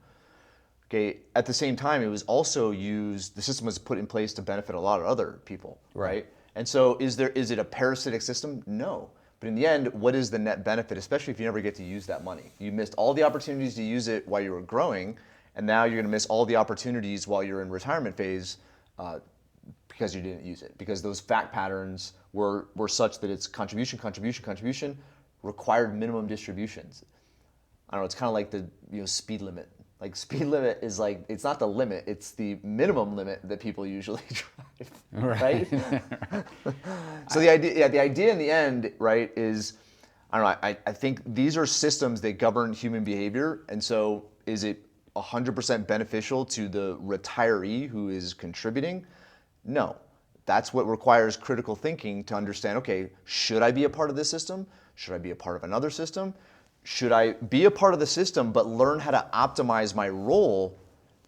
Okay. At the same time, it was also used. The system was put in place to benefit a lot of other people, right? And so, is it a parasitic system? No. But in the end, what is the net benefit? Especially if you never get to use that money, you missed all the opportunities to use it while you were growing, and now you're going to miss all the opportunities while you're in retirement phase. Because you didn't use it, because those fact patterns were such that it's contribution, required minimum distributions. I don't know, it's kind of like the speed limit. Like, speed limit is like, it's not the limit, it's the minimum limit that people usually drive, right? So the idea in the end, right, is, I don't know, I think these are systems that govern human behavior, and so is it 100% beneficial to the retiree who is contributing? No. That's what requires critical thinking to understand, okay, should I be a part of this system? Should I be a part of another system? Should I be a part of the system but learn how to optimize my role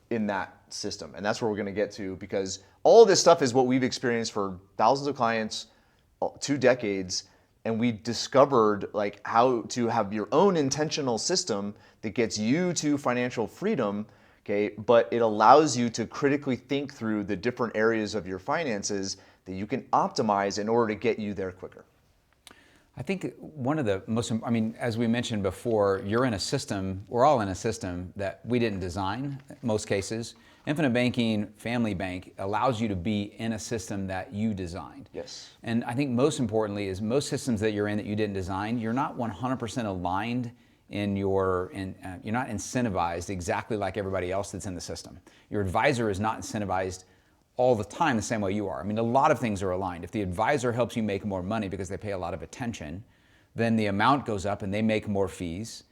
in that system? And that's where we're going to get to, because all of this stuff is what we've experienced for thousands of clients, 2 decades, and we discovered like how to have your own intentional system that gets you to financial freedom. Okay, but it allows you to critically think through the different areas of your finances that you can optimize in order to get you there quicker. I think one of the most, as we mentioned before, you're in a system, we're all in a system that we didn't design in most cases. Infinite Banking Family Bank allows you to be in a system that you designed. Yes. And I think most importantly is most systems that you're in that you didn't design, you're not 100% aligned you're not incentivized exactly like everybody else that's in the system. Your advisor is not incentivized all the time the same way you are. I mean, a lot of things are aligned. If the advisor helps you make more money because they pay a lot of attention, then the amount goes up and they make more fees.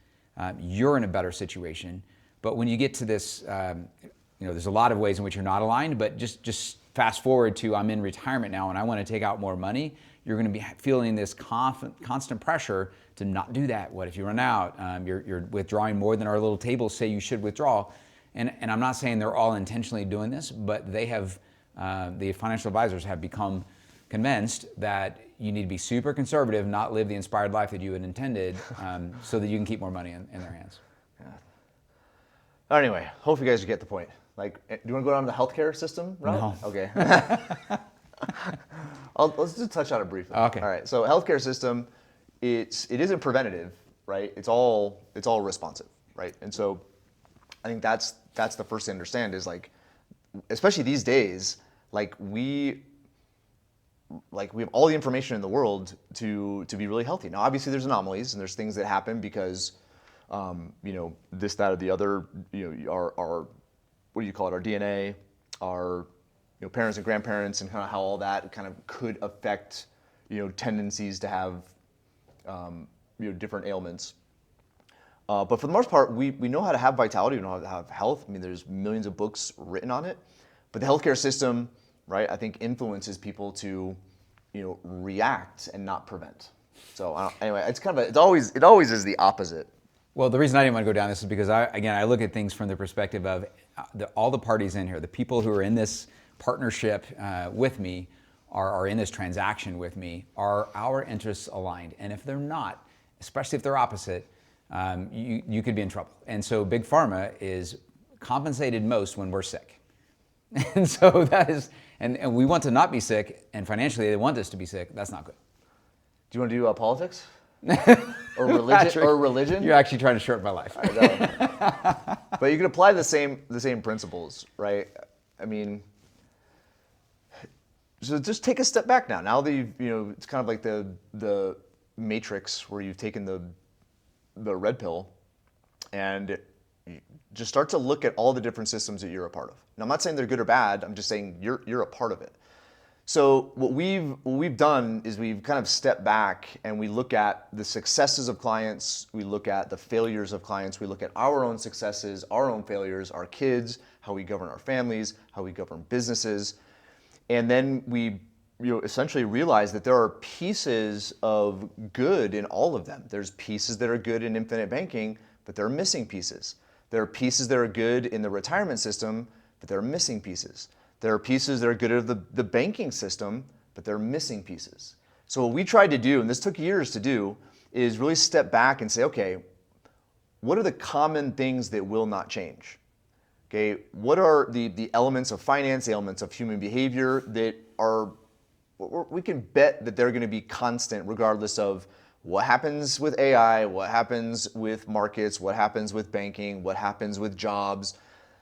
You're in a better situation. But when you get to this, there's a lot of ways in which you're not aligned, but just fast forward to I'm in retirement now and I want to take out more money, you're going to be feeling this constant pressure to not do that. What if you run out? You're withdrawing more than our little tables say you should withdraw. And I'm not saying they're all intentionally doing this, but they have, the financial advisors have become convinced that you need to be super conservative, not live the inspired life that you had intended, so that you can keep more money in their hands. Yeah. Anyway, hope you guys get the point. Like, do you want to go down to the healthcare system route? No. Okay. Let's just touch on it briefly. Okay. All right. So healthcare system, it isn't preventative, right? It's all responsive, right? And so I think that's the first thing to understand is, like, especially these days, like we have all the information in the world to be really healthy. Now, obviously, there's anomalies and there's things that happen because, this, that, or the other, our what do you call it? Our DNA, our parents and grandparents, and kind of how all that kind of could affect tendencies to have different ailments. But for the most part, we know how to have vitality, we know how to have health. I mean, there's millions of books written on it. But the healthcare system, right, I think influences people to, react and not prevent. So anyway, it always is the opposite. Well, the reason I didn't want to go down this is because I look at things from the perspective of all the parties in here, the people who are in this partnership with me, are in this transaction with me, are our interests aligned? And if they're not, especially if they're opposite, you could be in trouble. And so Big Pharma is compensated most when we're sick. And so that is, and we want to not be sick, and financially they want us to be sick. That's not good. Do you want to do politics? Or religion? Patrick, or religion? You're actually trying to short my life. I know. But you can apply the same principles, right? I mean, so just take a step back now. Now that it's kind of like the Matrix, where you've taken the red pill, and just start to look at all the different systems that you're a part of. Now, I'm not saying they're good or bad. I'm just saying you're a part of it. So what we've done is we've kind of stepped back and we look at the successes of clients, we look at the failures of clients, we look at our own successes, our own failures, our kids, how we govern our families, how we govern businesses, and then we essentially realize that there are pieces of good in all of them. There's pieces that are good in infinite banking, but there are missing pieces. There are pieces that are good in the retirement system, but there are missing pieces. There are pieces that are good at the banking system, but they're missing pieces. So what we tried to do, and this took years to do, is really step back and say, okay, what are the common things that will not change? Okay, what are the elements of finance, the elements of human behavior that are, we can bet that they're going to be constant regardless of what happens with AI, what happens with markets, what happens with banking, what happens with jobs.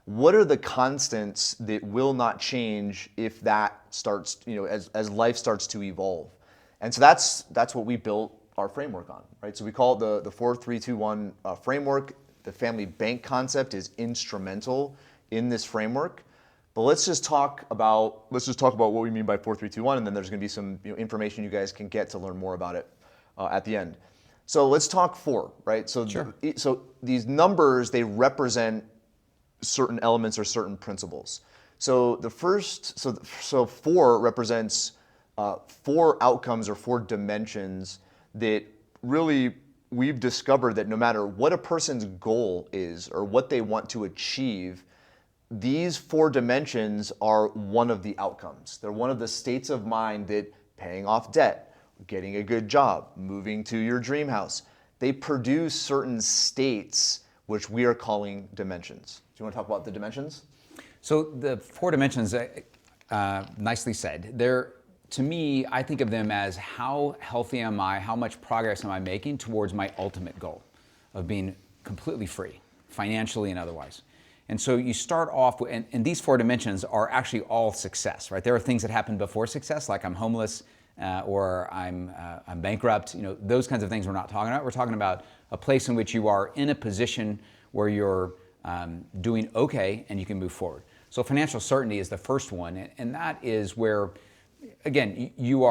What are the constants that will not change if that starts, as life starts to evolve? And so that's what we built our framework on, right? So we call it the 4-3-2-1 framework. The family bank concept is instrumental in this framework. But let's just talk about what we mean by 4-3-2-1, and then there's going to be some information you guys can get to learn more about it at the end. So let's talk 4, right? So sure. So these numbers, they represent certain elements or certain principles. So the first, so 4 represents 4 outcomes or 4 dimensions that really we've discovered that no matter what a person's goal is or what they want to achieve, these 4 dimensions are one of the outcomes. They're one of the states of mind that paying off debt, getting a good job, moving to your dream house, they produce certain states which we are calling dimensions. Do you want to talk about the dimensions? So the 4 dimensions, nicely said. They're, to me, I think of them as how healthy am I, how much progress am I making towards my ultimate goal of being completely free, financially and otherwise. And so you start off with, and these 4 dimensions are actually all success, right? There are things that happen before success, like I'm homeless or I'm bankrupt. Those kinds of things we're not talking about. We're talking about a place in which you are in a position where you're doing okay and you can move forward. So financial certainty is the first one, and that is where again, you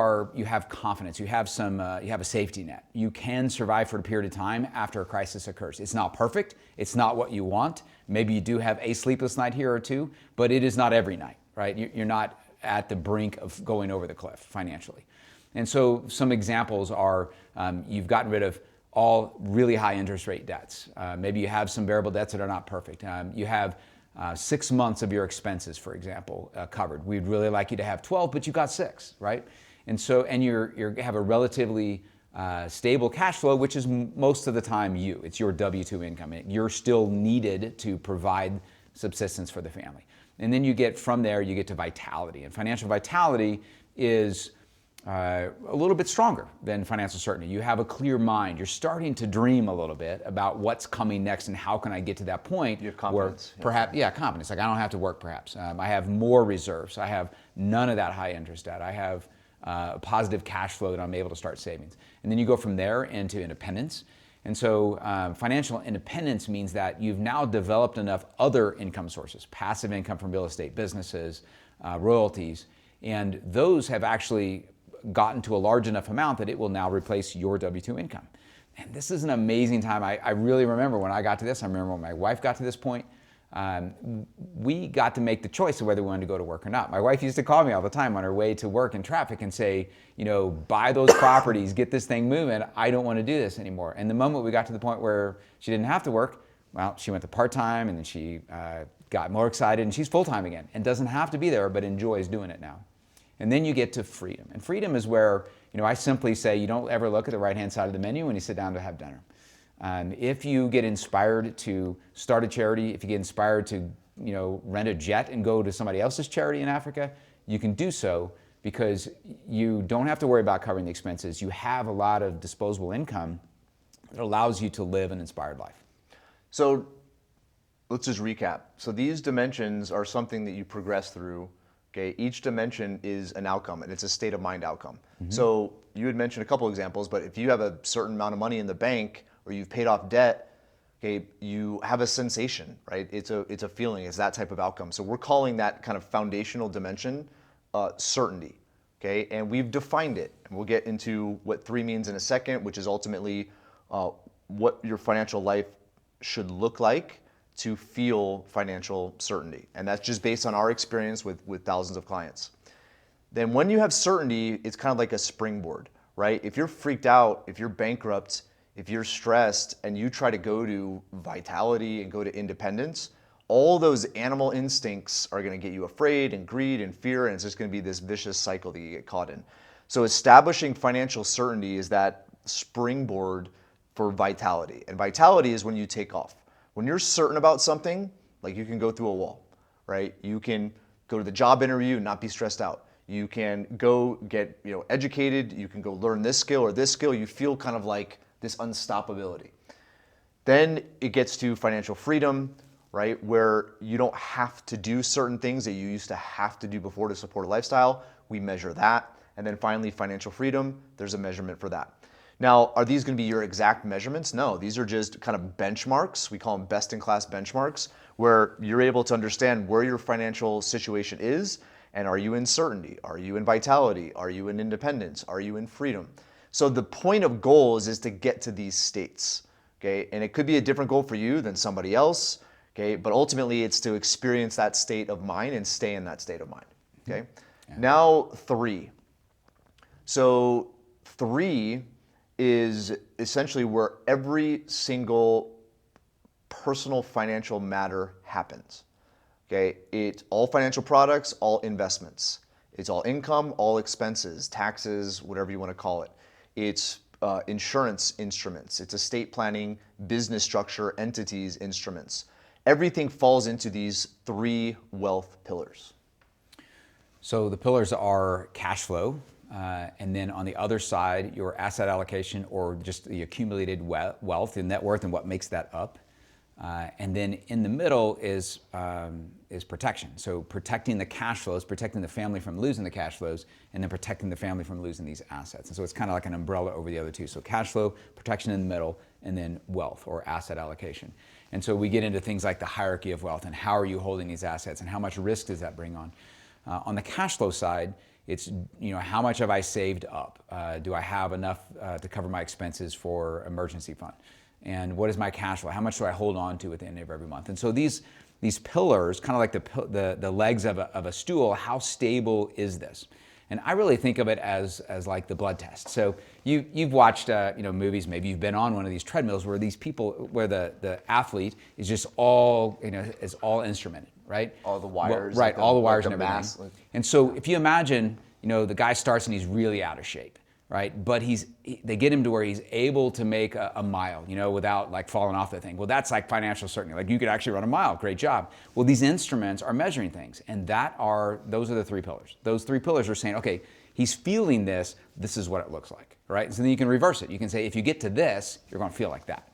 have confidence, you have a safety net. You can survive for a period of time after a crisis occurs. It's not perfect, it's not what you want. Maybe you do have a sleepless night here or two, but it is not every night, right? You're not at the brink of going over the cliff financially. And so some examples are you've gotten rid of all really high interest rate debts. Maybe you have some variable debts that are not perfect. You have 6 months of your expenses, for example, covered. We'd really like you to have 12, but you got 6, right? And so, and you have a relatively stable cash flow, which is most of the time it's your W-2 income. You're still needed to provide subsistence for the family. And then you get to vitality. And financial vitality is a little bit stronger than financial certainty. You have a clear mind. You're starting to dream a little bit about what's coming next and how can I get to that point. You have confidence. Confidence. Like I don't have to work perhaps. I have more reserves. I have none of that high interest debt. I have a positive cash flow that I'm able to start savings. And then you go from there into independence. And so financial independence means that you've now developed enough other income sources, passive income from real estate businesses, royalties, and those have actually gotten to a large enough amount that it will now replace your W-2 income. And this is an amazing time. I really remember when I got to this. I remember when my wife got to this point. We got to make the choice of whether we wanted to go to work or not. My wife used to call me all the time on her way to work in traffic and say, buy those properties, get this thing moving. I don't want to do this anymore. And the moment we got to the point where she didn't have to work, well, she went to part-time and then she got more excited and she's full-time again and doesn't have to be there but enjoys doing it now. And then you get to freedom. And freedom is where, I simply say you don't ever look at the right-hand side of the menu when you sit down to have dinner. If you get inspired to start a charity, if you get inspired to, rent a jet and go to somebody else's charity in Africa, you can do so because you don't have to worry about covering the expenses. You have a lot of disposable income that allows you to live an inspired life. So let's just recap. So these dimensions are something that you progress through. Okay, each dimension is an outcome, and it's a state of mind outcome. Mm-hmm. So you had mentioned a couple examples, but if you have a certain amount of money in the bank or you've paid off debt, okay, you have a sensation, right? It's a feeling. It's that type of outcome. So we're calling that kind of foundational dimension certainty. Okay, and we've defined it, and we'll get into what 3 means in a second, which is ultimately what your financial life should look like to feel financial certainty. And that's just based on our experience with thousands of clients. Then when you have certainty, it's kind of like a springboard, right? If you're freaked out, if you're bankrupt, if you're stressed and you try to go to vitality and go to independence, all those animal instincts are gonna get you afraid and greed and fear, and it's just gonna be this vicious cycle that you get caught in. So establishing financial certainty is that springboard for vitality. And vitality is when you take off. When you're certain about something, like you can go through a wall, right? You can go to the job interview and not be stressed out. You can go get educated. You can go learn this skill or this skill. You feel kind of like this unstoppability. Then it gets to financial freedom, right? Where you don't have to do certain things that you used to have to do before to support a lifestyle. We measure that. And then finally, financial freedom, there's a measurement for that. Now, are these going to be your exact measurements? No, these are just kind of benchmarks. We call them best-in-class benchmarks, where you're able to understand where your financial situation is, and are you in certainty? Are you in vitality? Are you in independence? Are you in freedom? So the point of goals is to get to these states, okay? And it could be a different goal for you than somebody else, okay? But ultimately, it's to experience that state of mind and stay in that state of mind, okay? Yeah. Now, 3. So 3 is essentially where every single personal financial matter happens. Okay, it's all financial products, all investments. It's all income, all expenses, taxes, whatever you want to call it. It's insurance instruments. It's estate planning, business structure, entities, instruments. Everything falls into these 3 wealth pillars. So the pillars are cash flow, and then on the other side, your asset allocation or just the accumulated wealth and net worth and what makes that up. And then in the middle is protection. So protecting the cash flows, protecting the family from losing the cash flows, and then protecting the family from losing these assets. And so it's kind of like an umbrella over the other two. So cash flow, protection in the middle, and then wealth or asset allocation. And so we get into things like the hierarchy of wealth and how are you holding these assets and how much risk does that bring on. On the cash flow side, It's, how much have I saved up? Do I have enough to cover my expenses for emergency fund? And what is my cash flow? How much do I hold on to at the end of every month? And so these pillars, kind of like the legs of a stool, how stable is this? And I really think of it as like the blood test. So you've watched movies, maybe you've been on one of these treadmills where these people, where the athlete is just all is all instrumented, right? All the wires, right? All the wires and everything. mass. And so if you imagine, the guy starts and he's really out of shape, right? But they get him to where he's able to make a mile, without like falling off the thing. Well, that's like financial certainty. Like you could actually run a mile. Great job. Well, these instruments are measuring things, and those are the three pillars. Those three pillars are saying, okay, he's feeling this. This is what it looks like, right? So then you can reverse it. You can say, if you get to this, you're going to feel like that.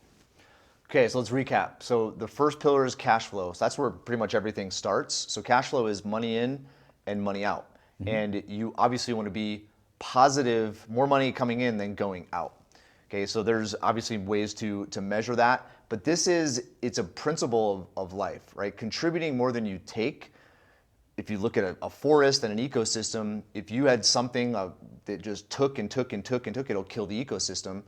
Okay, so let's recap. So the first pillar is cash flow. So that's where pretty much everything starts. So cash flow is money in and money out. Mm-hmm. And you obviously want to be positive, more money coming in than going out. Okay, so there's obviously ways to measure that, but it's a principle of life, right? Contributing more than you take. If you look at a forest and an ecosystem, if you had something that just took and took and took and took, it'll kill the ecosystem.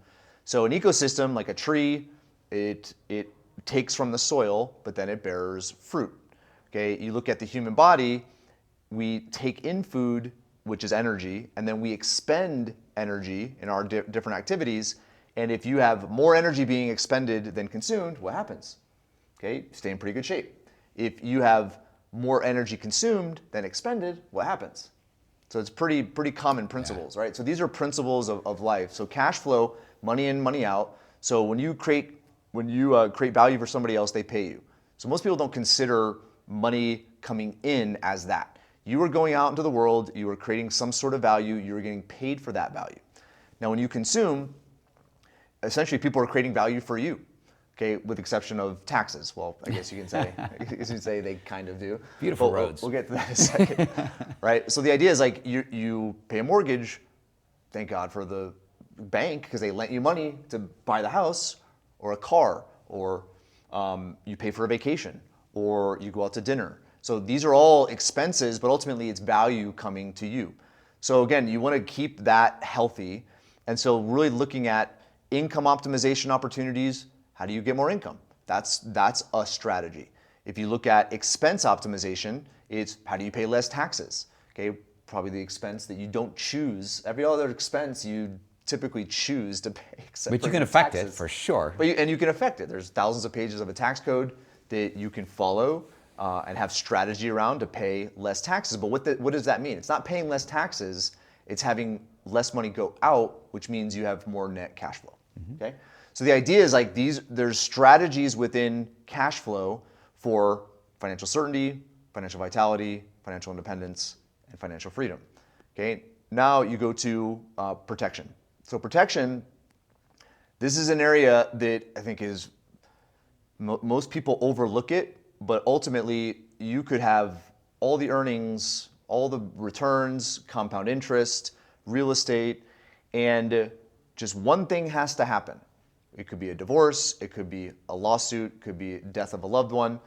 So an ecosystem, like a tree, it takes from the soil, but then it bears fruit. Okay, you look at the human body, we take in food, which is energy, and then we expend energy in our different activities. And if you have more energy being expended than consumed, what happens? Okay, you stay in pretty good shape. If you have more energy consumed than expended, what happens? So it's pretty common principles, right? So these are principles of life. So cash flow, money in, money out. So when you create value for somebody else, they pay you. So most people don't consider money coming in as that. You are going out into the world, you are creating some sort of value, you are getting paid for that value. Now when you consume, essentially people are creating value for you, okay, with the exception of taxes. Well, I guess you can say they kind of do. Beautiful roads. We'll get to that in a second, right? So the idea is like you pay a mortgage, thank God for the bank because they lent you money to buy the house or a car, or you pay for a vacation, or you go out to dinner. So these are all expenses, but ultimately it's value coming to you. So again, you want to keep that healthy. And so really looking at income optimization opportunities, how do you get more income? That's a strategy. If you look at expense optimization, it's how do you pay less taxes? Okay, probably the expense that you don't choose. Every other expense you typically choose to pay. But you can affect it for sure. But you can affect it. There's thousands of pages of a tax code that you can follow and have strategy around to pay less taxes. But what does that mean? It's not paying less taxes. It's having less money go out, which means you have more net cash flow. Mm-hmm. Okay. So the idea is like there's strategies within cash flow for financial certainty, financial vitality, financial independence, and financial freedom. Okay. Now you go to protection. So protection, this is an area that I think is most people overlook it, but ultimately you could have all the earnings, all the returns, compound interest, real estate, and just one thing has to happen. It could be a divorce, it could be a lawsuit, it could be death of a loved one,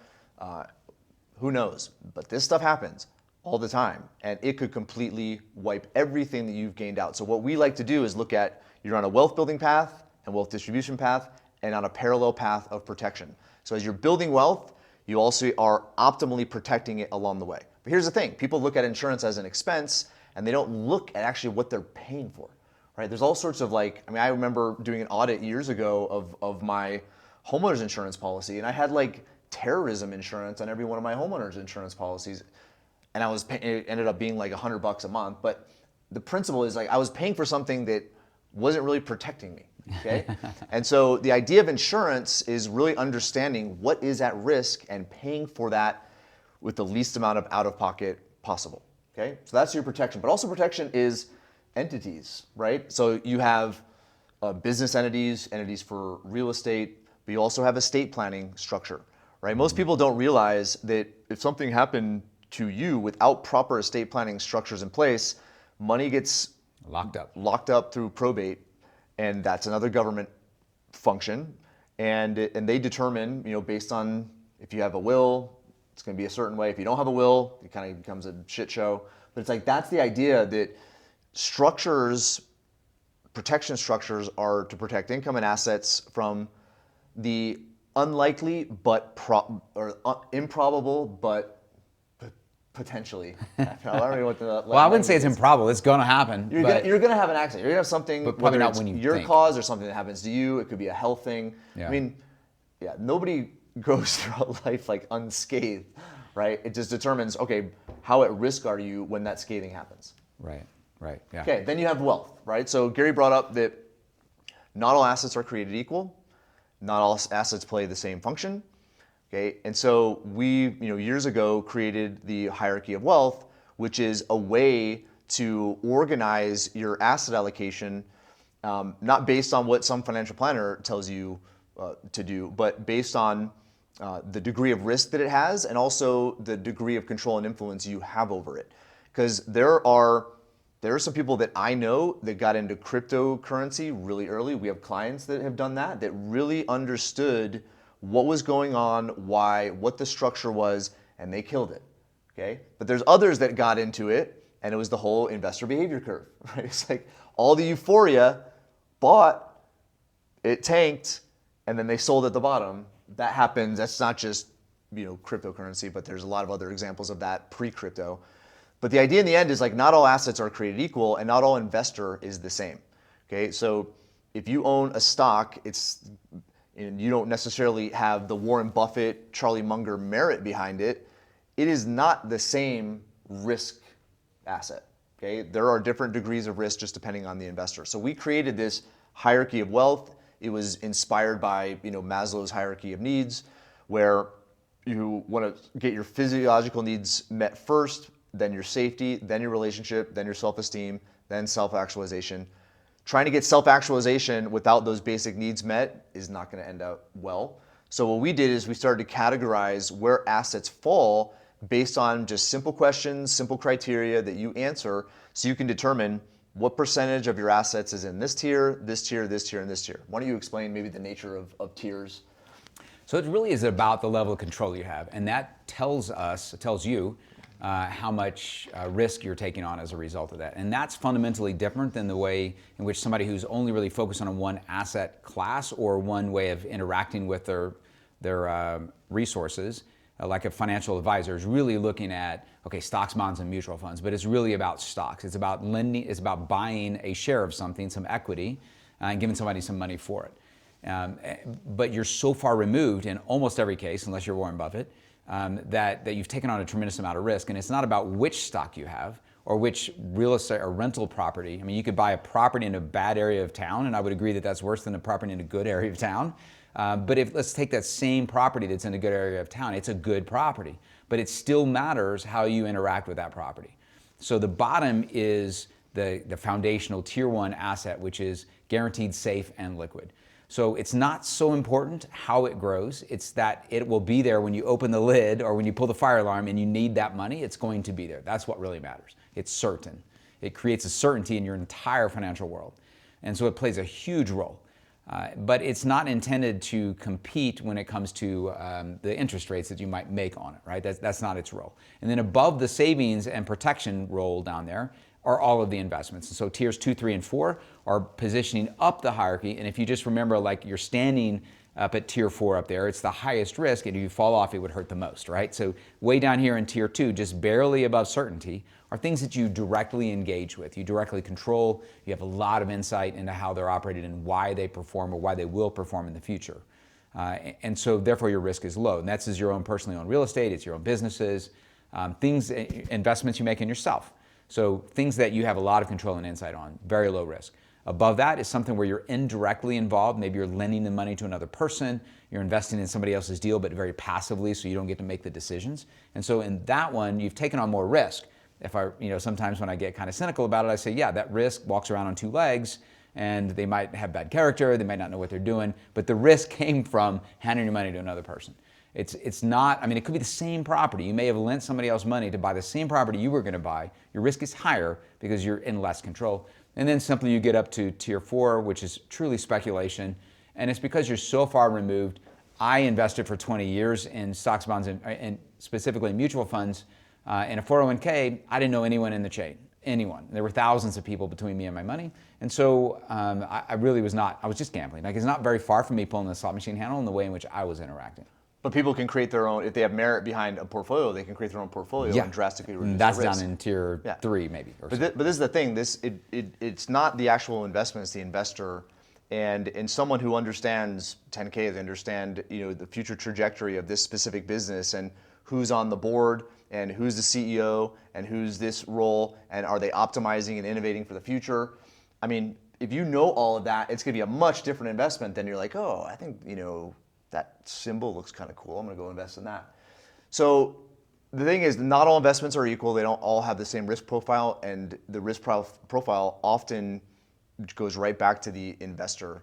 who knows? But this stuff happens all the time, and it could completely wipe everything that you've gained out. So what we like to do is look at, you're on a wealth building path and wealth distribution path, and on a parallel path of protection. So as you're building wealth, you also are optimally protecting it along the way. But here's the thing, people look at insurance as an expense, and they don't look at actually what they're paying for, right? There's all sorts of I remember doing an audit years ago of my homeowner's insurance policy, and I had terrorism insurance on every one of my homeowner's insurance policies, and it ended up being $100 a month. But the principle is I was paying for something that wasn't really protecting me, okay? And so the idea of insurance is really understanding what is at risk and paying for that with the least amount of out-of-pocket possible, okay? So that's your protection. But also protection is entities, right? So you have business entities for real estate, but you also have estate planning structure, right? Most people don't realize that if something happened to you without proper estate planning structures in place, money gets locked up through probate, and that's another government function, and they determine, based on if you have a will, it's going to be a certain way. If you don't have a will, it kind of becomes a shit show. But it's like, that's the idea that structures, protection structures, are to protect income and assets from the unlikely but improbable but potentially. I don't know what the Well, I wouldn't say it's improbable. It's going to happen. You're going to have an accident. You're going to have something, But whether probably not it's when you your think. cause or something that happens to you. It could be a health thing. Yeah. I mean, yeah, nobody goes throughout life like unscathed, right? It just determines, okay, how at risk are you when that scathing happens? Right, yeah. Okay, then you have wealth, right? So Gary brought up that not all assets are created equal. Not all assets play the same function. Okay, and so we, years ago created the hierarchy of wealth, which is a way to organize your asset allocation, not based on what some financial planner tells you to do, but based on the degree of risk that it has, and also the degree of control and influence you have over it. Because there are some people that I know that got into cryptocurrency really early. We have clients that have done that really understood what was going on, why, what the structure was, and they killed it. Okay? But there's others that got into it, and it was the whole investor behavior curve. Right? It's like all the euphoria, bought, it tanked, and then they sold at the bottom. That happens. That's not just cryptocurrency, but there's a lot of other examples of that pre-crypto. But the idea in the end is like, not all assets are created equal, and not all investor is the same. Okay, so if you own a stock, and you don't necessarily have the Warren Buffett, Charlie Munger merit behind it, it is not the same risk asset. Okay, there are different degrees of risk just depending on the investor. So we created this hierarchy of wealth. It was inspired by Maslow's hierarchy of needs, where you want to get your physiological needs met first, then your safety, then your relationship, then your self-esteem, then self-actualization. Trying to get self-actualization without those basic needs met is not going to end up well. So what we did is we started to categorize where assets fall based on just simple questions, simple criteria that you answer, so you can determine what percentage of your assets is in this tier, this tier, this tier, and this tier. Why don't you explain maybe the nature of tiers? So it really is about the level of control you have, and that tells you how much risk you're taking on as a result of that. And that's fundamentally different than the way in which somebody who's only really focused on one asset class or one way of interacting with their resources, like a financial advisor, is really looking at, okay, stocks, bonds, and mutual funds, but it's really about stocks. It's about lending, it's about buying a share of something, some equity, and giving somebody some money for it. But you're so far removed in almost every case, unless you're Warren Buffett, that you've taken on a tremendous amount of risk. And it's not about which stock you have or which real estate or rental property. I mean, you could buy a property in a bad area of town, and I would agree that that's worse than a property in a good area of town. But let's take that same property that's in a good area of town. It's a good property, but it still matters how you interact with that property. So the bottom is the foundational tier one asset, which is guaranteed, safe, and liquid. So it's not so important how it grows. It's that it will be there when you open the lid or when you pull the fire alarm and you need that money. It's going to be there. That's what really matters. It's certain. It creates a certainty in your entire financial world. And so it plays a huge role. But it's not intended to compete when it comes to the interest rates that you might make on it, right? That's not its role. And then above the savings and protection role down there are all of the investments. And so tiers 2, 3, and 4 are positioning up the hierarchy. And if you just remember, like, you're standing up at tier 4 up there, it's the highest risk, and if you fall off, it would hurt the most, right? So way down here in tier 2, just barely above certainty, are things that you directly engage with, you directly control, you have a lot of insight into how they're operated and why they perform or why they will perform in the future. And so therefore your risk is low. And that's your own personally owned real estate, it's your own businesses, investments you make in yourself. So things that you have a lot of control and insight on, very low risk. Above that is something where you're indirectly involved. Maybe you're lending the money to another person, you're investing in somebody else's deal, but very passively, so you don't get to make the decisions. And so in that one, you've taken on more risk. Sometimes when I get kind of cynical about it, I say, yeah, that risk walks around on two legs, and they might have bad character, they might not know what they're doing, but the risk came from handing your money to another person. It's not, it could be the same property. You may have lent somebody else money to buy the same property you were going to buy. Your risk is higher because you're in less control. And then simply you get up to tier 4, which is truly speculation. And it's because you're so far removed. I invested for 20 years in stocks, bonds, and specifically mutual funds In a 401k, I didn't know anyone in the chain, anyone. There were thousands of people between me and my money. And so I really was not, I was just gambling. Like, it's not very far from me pulling the slot machine handle in the way in which I was interacting. But people can create their own, if they have merit behind a portfolio, they can create their own portfolio and drastically reduce That's the risk. down in tier 3 maybe. But this is the thing, it's not the actual investment, it's the investor. And someone who understands 10K, they understand the future trajectory of this specific business and who's on the board and who's the CEO and who's this role and are they optimizing and innovating for the future. I mean, if you know all of that, it's going to be a much different investment than you're like, oh, I think that symbol looks kind of cool. I'm going to go invest in that. So the thing is, not all investments are equal. They don't all have the same risk profile, and the risk profile often goes right back to the investor.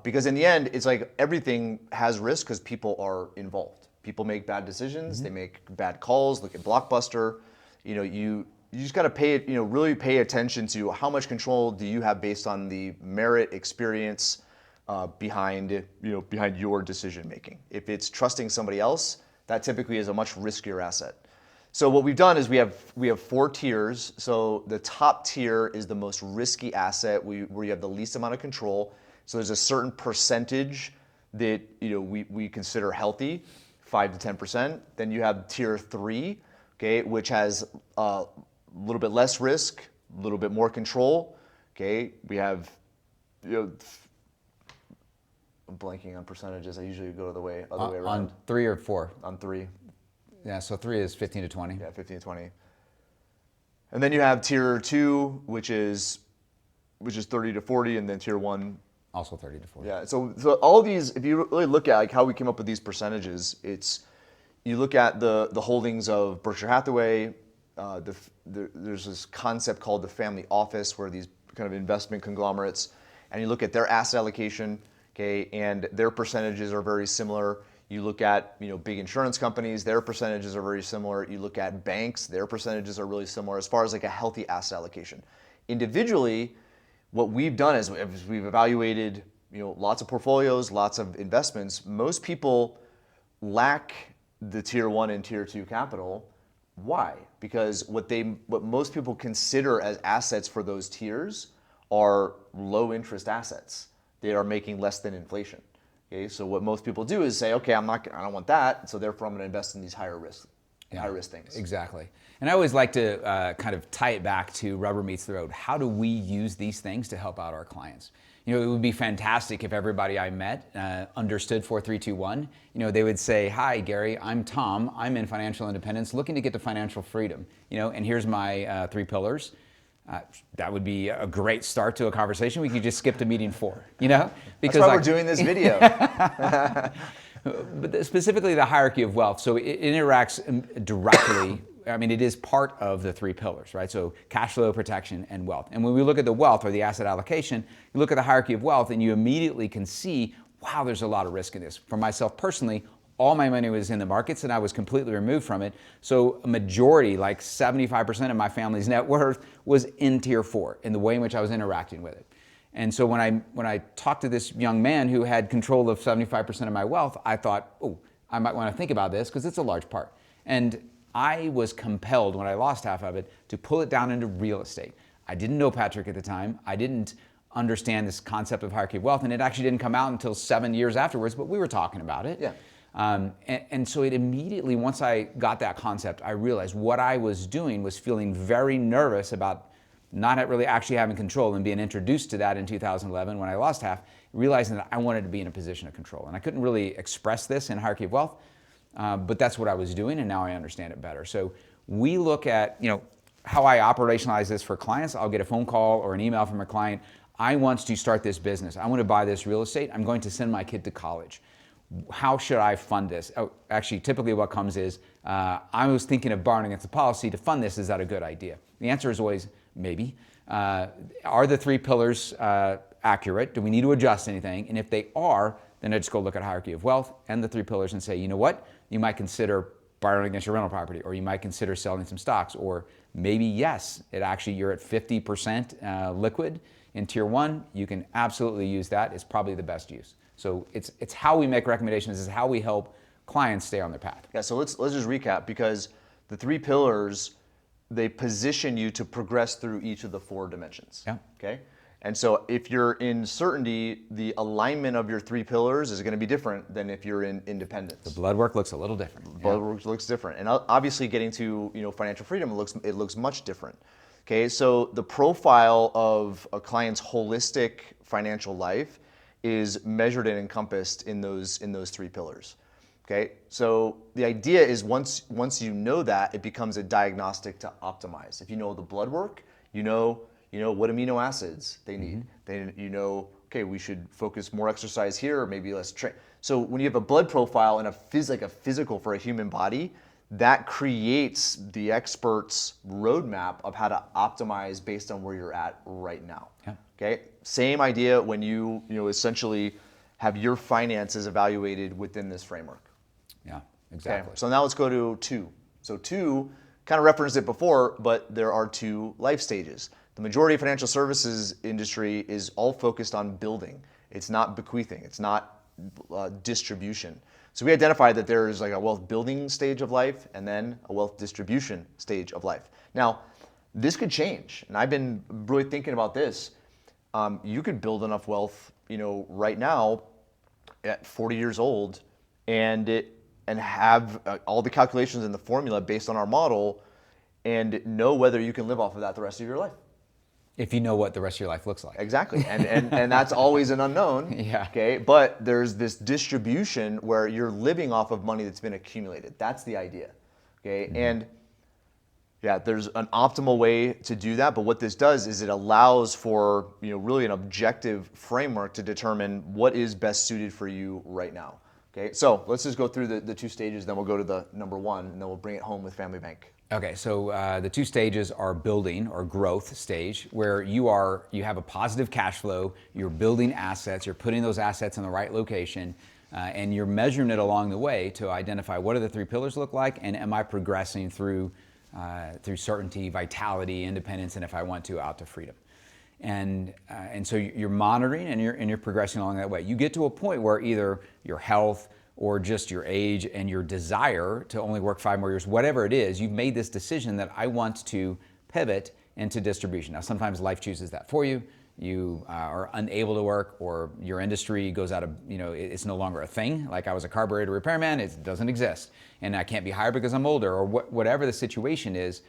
Because in the end, it's like everything has risk because people are involved. People make bad decisions. They make bad calls. Look at Blockbuster. You just got to really pay attention to how much control do you have based on the merit, experience behind your decision making. If it's trusting somebody else, that typically is a much riskier asset. So what we've done is we have 4 tiers. So the top tier is the most risky asset where you have the least amount of control. So there's a certain percentage that we consider healthy, 5 to 10%. Then you have tier 3, okay, which has a little bit less risk, a little bit more control. Okay, we have I'm blanking on percentages. I usually go the other way around. On 3 or 4? On 3. Yeah, so 3 is 15 to 20. Yeah, 15 to 20. And then you have tier 2, which is 30 to 40, and then tier 1. Also 30 to 40. Yeah, so all these, if you really look at like how we came up with these percentages, you look at the holdings of Berkshire Hathaway. There's this concept called the family office, where these kind of investment conglomerates, and you look at their asset allocation, okay, and their percentages are very similar. You look at big insurance companies, their percentages are very similar. You look at banks, their percentages are really similar as far as like a healthy asset allocation. Individually, what we've done is we've evaluated lots of portfolios, lots of investments. Most people lack the tier 1 and tier 2 capital. Why? Because what most people consider as assets for those tiers are low interest assets. They are making less than inflation. Okay, so what most people do is say, okay, I don't want that, so therefore I'm going to invest in these higher risk things. Exactly. And I always like to kind of tie it back to rubber meets the road. How do we use these things to help out our clients? It would be fantastic if everybody I met understood 4321. They would say, hi, Gary, I'm Tom. I'm in financial independence, looking to get to financial freedom. And here's my 3 pillars. That would be a great start to a conversation. We could just skip to meeting 4, Because that's why we're doing this video. But specifically the hierarchy of wealth. So it interacts directly. I mean, it is part of the 3 pillars, right? So cash flow, protection, and wealth. And when we look at the wealth or the asset allocation, you look at the hierarchy of wealth and you immediately can see, wow, there's a lot of risk in this. For myself personally, all my money was in the markets and I was completely removed from it. So a majority, like 75% of my family's net worth was in tier 4 in the way in which I was interacting with it. And so when I talked to this young man who had control of 75% of my wealth, I thought, oh, I might want to think about this because it's a large part. And I was compelled when I lost half of it to pull it down into real estate. I didn't know Patrick at the time. I didn't understand this concept of hierarchy of wealth, and it actually didn't come out until 7 years afterwards, but we were talking about it. Yeah. And so it immediately, once I got that concept, I realized what I was doing was feeling very nervous about not really actually having control, and being introduced to that in 2011 when I lost half, realizing that I wanted to be in a position of control. And I couldn't really express this in hierarchy of wealth, but that's what I was doing, and now I understand it better. So we look at how I operationalize this for clients. I'll get a phone call or an email from a client. I want to start this business. I want to buy this real estate. I'm going to send my kid to college. How should I fund this? Oh, actually, typically what comes is, I was thinking of borrowing against the policy to fund this. Is that a good idea? The answer is always maybe. Are the 3 pillars accurate? Do we need to adjust anything? And if they are, then I just go look at hierarchy of wealth and the 3 pillars and say, you know what? You might consider borrowing against your rental property, or you might consider selling some stocks, or maybe yes, you're at 50% liquid in tier 1. You can absolutely use that. It's probably the best use. So it's how we make recommendations. It's how we help clients stay on their path. Yeah. So let's just recap, because the 3 pillars, they position you to progress through each of the 4 dimensions. Yeah. Okay. And so if you're in certainty, the alignment of your 3 pillars is going to be different than if you're in independence. The blood work looks a little different. Blood work looks different. And obviously getting to, financial freedom, it looks much different. Okay. So the profile of a client's holistic financial life is measured and encompassed in those 3 pillars. Okay. So the idea is once you know that, it becomes a diagnostic to optimize. If you know the blood work, you know what amino acids they need. Then okay, we should focus more exercise here, or maybe less train. So when you have a blood profile and a physical for a human body, that creates the expert's roadmap of how to optimize based on where you're at right now. Yeah. Okay. Same idea when you essentially have your finances evaluated within this framework. Yeah, exactly. Okay. So now let's go to 2. So 2 kind of referenced it before, but there are 2 life stages. The majority of financial services industry is all focused on building. It's not bequeathing. It's not distribution. So we identified that there is like a wealth building stage of life and then a wealth distribution stage of life. Now, this could change, and I've been really thinking about this. You could build enough wealth, right now, at 40 years old, and have all the calculations in the formula based on our model, and know whether you can live off of that the rest of your life. If you know what the rest of your life looks like. Exactly, and that's always an unknown. Yeah. Okay, but there's this distribution where you're living off of money that's been accumulated. That's the idea. Okay, and yeah, there's an optimal way to do that, but what this does is it allows for really an objective framework to determine what is best suited for you right now. Okay, so let's just go through the 2 stages, then we'll go to the number 1, and then we'll bring it home with Family Bank. Okay, so the 2 stages are building or growth stage, where you have a positive cash flow, you're building assets, you're putting those assets in the right location, and you're measuring it along the way to identify what do the 3 pillars look like, and am I progressing through certainty, vitality, independence, and if I want to, out to freedom. And so you're monitoring and you're progressing along that way. You get to a point where either your health or just your age and your desire to only work 5 more years, whatever it is, you've made this decision that I want to pivot into distribution. Now, sometimes life chooses that for you. You are unable to work, or your industry goes out of, it's no longer a thing. Like I was a carburetor repairman, it doesn't exist. And I can't be hired because I'm older, or whatever the situation is,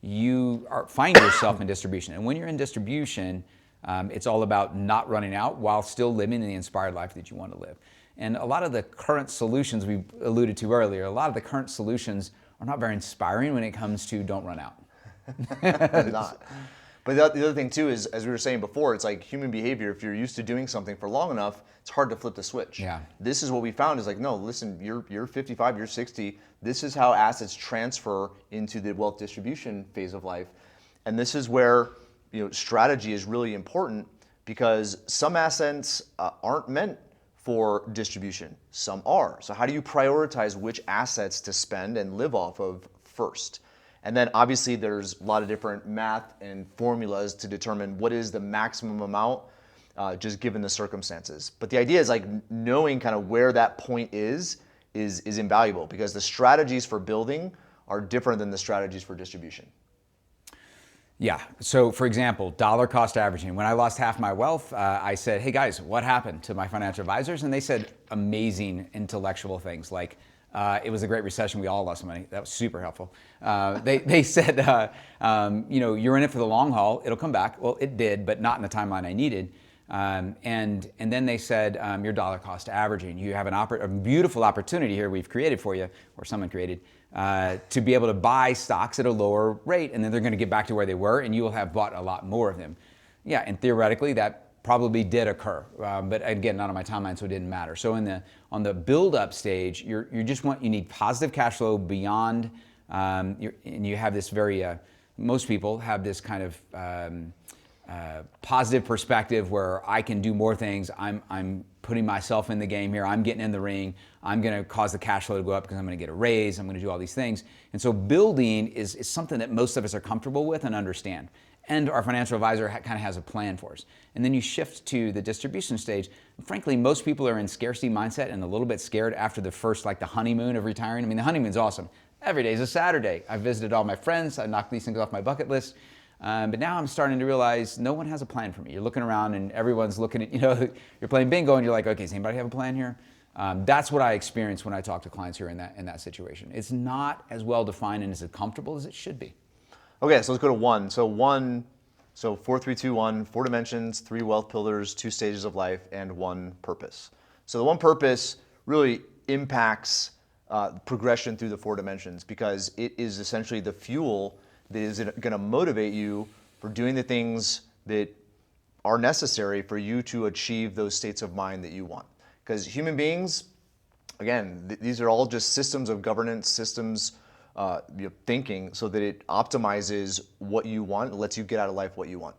you find yourself in distribution. And when you're in distribution, it's all about not running out while still living in the inspired life that you want to live. And a lot of the current solutions we alluded to earlier, a lot of the current solutions are not very inspiring when it comes to don't run out. Not. But the other thing too is, as we were saying before, it's like human behavior. If you're used to doing something for long enough, it's hard to flip the switch. Yeah. This is what we found is like, no, listen, you're 55, you're 60. This is how assets transfer into the wealth distribution phase of life. And this is where strategy is really important, because some assets aren't meant for distribution. Some are. So how do you prioritize which assets to spend and live off of first? And then obviously there's a lot of different math and formulas to determine what is the maximum amount, just given the circumstances. But the idea is like knowing kind of where that point is invaluable, because the strategies for building are different than the strategies for distribution. Yeah. So for example, dollar cost averaging. When I lost half my wealth, I said, hey guys, what happened to my financial advisors? And they said amazing intellectual things like, it was a great recession. We all lost money. That was super helpful. They said, you're in it for the long haul. It'll come back. Well, it did, but not in the timeline I needed. And then they said, your dollar cost averaging. You have a beautiful opportunity here we've created for you, or someone created, to be able to buy stocks at a lower rate, and then they're going to get back to where they were, and you will have bought a lot more of them. Yeah, and theoretically that probably did occur, but again, not on my timeline, so it didn't matter. So on the build-up stage, you need positive cash flow beyond, and you have this most people have this kind of positive perspective where I can do more things. I'm putting myself in the game here. I'm getting in the ring. I'm going to cause the cash flow to go up because I'm going to get a raise. I'm going to do all these things. And so building is something that most of us are comfortable with and understand. And our financial advisor kind of has a plan for us. And then you shift to the distribution stage. Frankly, most people are in scarcity mindset and a little bit scared after the first, like the honeymoon of retiring. I mean, the honeymoon's awesome. Every day's a Saturday. I visited all my friends. I knocked these things off my bucket list. But now I'm starting to realize no one has a plan for me. You're looking around and everyone's looking at, you're playing bingo and you're like, okay, does anybody have a plan here? That's what I experience when I talk to clients who are in that situation. It's not as well defined and as comfortable as it should be. Okay, so let's go to one. So 4, 3, 2, 1, 4 dimensions, 3 wealth pillars, 2 stages of life, and 1 purpose. So the 1 purpose really impacts progression through the 4 dimensions because it is essentially the fuel that is going to motivate you for doing the things that are necessary for you to achieve those states of mind that you want. Because human beings, again, these are all just systems of governance, systems thinking so that it optimizes what you want, lets you get out of life what you want.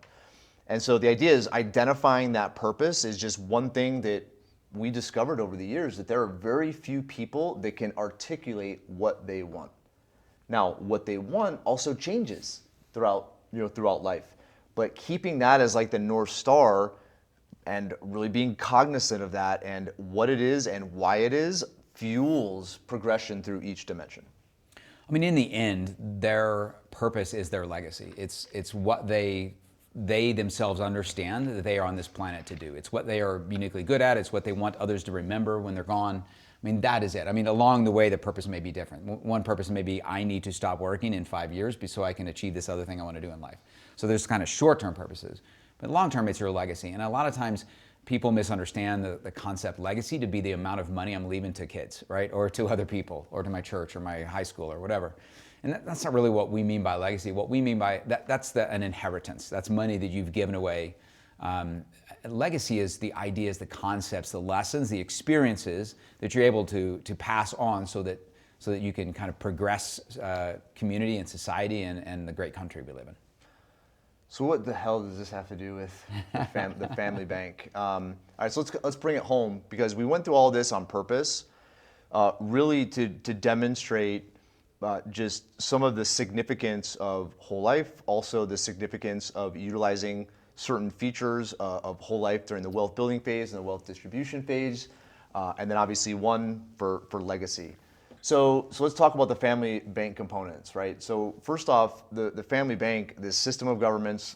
And so the idea is identifying that purpose is just one thing that we discovered over the years, that there are very few people that can articulate what they want. Now, what they want also changes throughout life, but keeping that as like the North Star and really being cognizant of that and what it is and why it is fuels progression through each dimension. I mean, in the end, their purpose is their legacy. It's what they themselves understand that they are on this planet to do. It's what they are uniquely good at. It's what they want others to remember when they're gone. I mean, that is it. I mean, along the way, the purpose may be different. One purpose may be I need to stop working in 5 years so I can achieve this other thing I want to do in life. So there's kind of short-term purposes. But long-term, it's your legacy. And a lot of times, people misunderstand the concept legacy to be the amount of money I'm leaving to kids, right? Or to other people, or to my church, or my high school, or whatever. And that's not really what we mean by legacy. What we mean by that's an inheritance. That's money that you've given away. Legacy is the ideas, the concepts, the lessons, the experiences that you're able to pass on so that you can kind of progress community and society and the great country we live in. So what the hell does this have to do with the family bank? All right, so let's bring it home because we went through all this on purpose, really to demonstrate just some of the significance of whole life, also the significance of utilizing certain features of whole life during the wealth building phase and the wealth distribution phase, and then obviously one for legacy. So let's talk about the family bank components, right? So first off, the family bank, the system of governance,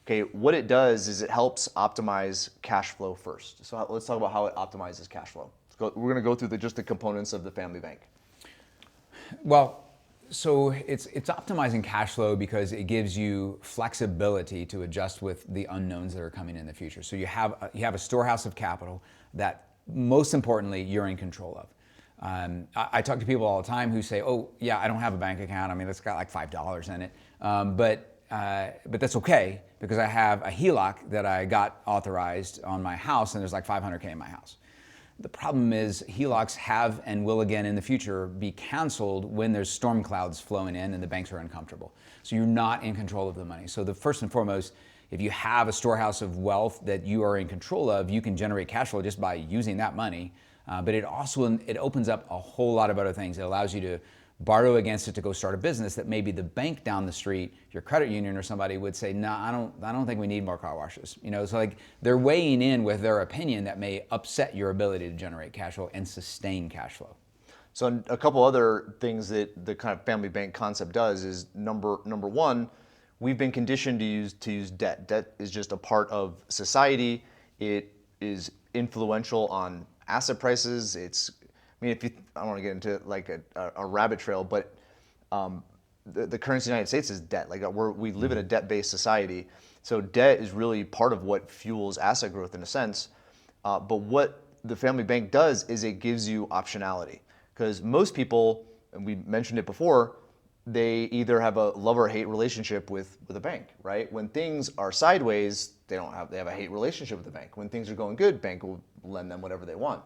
okay, what it does is it helps optimize cash flow first. So let's talk about how it optimizes cash flow. We're going to go through just the components of the family bank. Well, so it's optimizing cash flow because it gives you flexibility to adjust with the unknowns that are coming in the future. So you have a storehouse of capital that most importantly you're in control of. I talk to people all the time who say, "Oh, yeah, I don't have a bank account. I mean, it's got like $5 in it, but that's okay because I have a HELOC that I got authorized on my house, and there's like $500K in my house." The problem is HELOCs have and will again in the future be canceled when there's storm clouds flowing in and the banks are uncomfortable. So you're not in control of the money. So the first and foremost, if you have a storehouse of wealth that you are in control of, you can generate cash flow just by using that money. But it opens up a whole lot of other things. It allows you to borrow against it to go start a business that maybe the bank down the street, your credit union or somebody would say, "No, I don't think we need more car washes." So like they're weighing in with their opinion that may upset your ability to generate cash flow and sustain cash flow. So a couple other things that the kind of family bank concept does is number one, we've been conditioned to use debt. Debt is just a part of society. It is influential on asset prices. I don't want to get into like a rabbit trail, but the currency of the United States is debt. Like we live in a debt-based society, so debt is really part of what fuels asset growth in a sense. But what the family bank does is it gives you optionality, because most people, and we mentioned it before, they either have a love or hate relationship with a bank, right? When things are sideways, they have a hate relationship with the bank. When things are going good, bank will lend them whatever they want.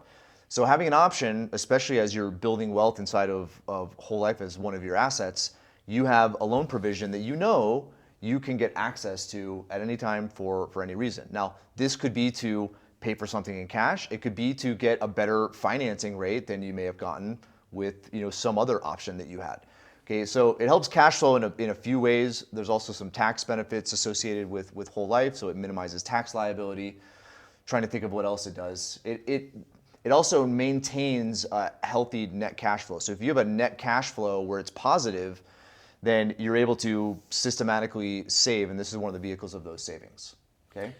So having an option, especially as you're building wealth inside of whole life as one of your assets, you have a loan provision that you can get access to at any time for any reason. Now, this could be to pay for something in cash. It could be to get a better financing rate than you may have gotten with some other option that you had. Okay, so it helps cash flow in a few ways. There's also some tax benefits associated with whole life, so it minimizes tax liability. Trying to think of what else it does. It it also maintains a healthy net cash flow. So if you have a net cash flow where it's positive, then you're able to systematically save, and this is one of the vehicles of those savings. Okay?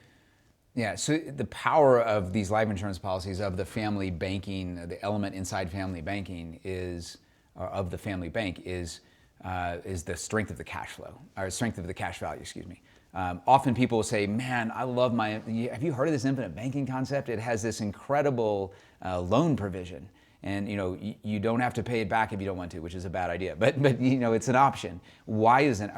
Yeah, so the power of these life insurance policies, of the family banking, the element inside family banking is, or of the family bank is the strength of the cash flow, or strength of the cash value, excuse me. Often people will say, man, I love have you heard of this infinite banking concept? It has this incredible loan provision. And you don't have to pay it back if you don't want to, which is a bad idea. But it's an option. Why isn't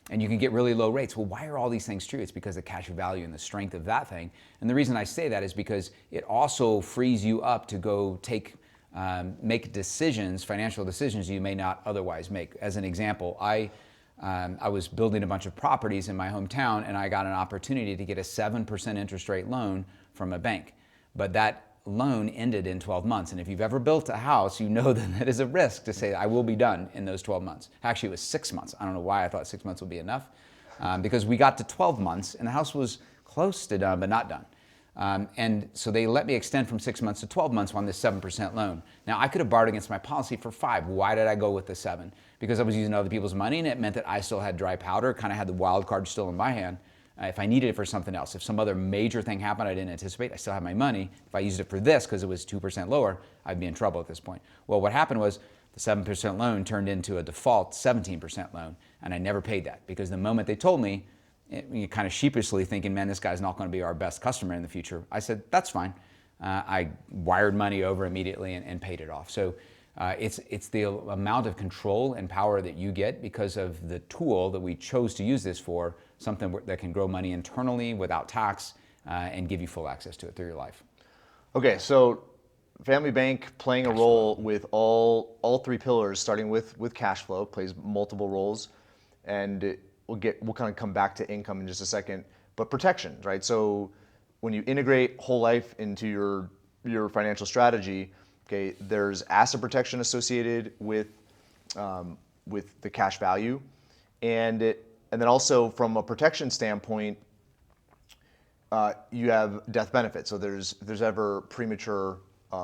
and you can get really low rates. Well, why are all these things true? It's because of the cash value and the strength of that thing. And the reason I say that is because it also frees you up to go make decisions, financial decisions you may not otherwise make. As an example, I was building a bunch of properties in my hometown, and I got an opportunity to get a 7% interest rate loan from a bank. But that loan ended in 12 months. And if you've ever built a house, you know that that is a risk to say, I will be done in those 12 months. Actually, it was 6 months. I don't know why I thought 6 months would be enough, because we got to 12 months and the house was close to done, but not done. And so they let me extend from 6 months to 12 months on this 7% loan. Now, I could have borrowed against my policy for 5. Why did I go with the 7? Because I was using other people's money, and it meant that I still had dry powder, kind of had the wild card still in my hand. If I needed it for something else, if some other major thing happened I didn't anticipate, I still have my money. If I used it for this because it was 2% lower, I'd be in trouble at this point. Well, what happened was the 7% loan turned into a default 17% loan, and I never paid that because the moment they told me, kind of sheepishly thinking, man, this guy's not going to be our best customer in the future, I said, that's fine. I wired money over immediately and paid it off. So it's the amount of control and power that you get because of the tool that we chose to use this for, something that can grow money internally without tax and give you full access to it through your life. Okay, so family bank playing a role with all 3 pillars, starting with cash flow, plays multiple roles, and we'll kind of come back to income in just a second. But protection, right? So when you integrate whole life into your financial strategy, okay, there's asset protection associated with the cash value, and then also from a protection standpoint, you have death benefits. So if there's ever premature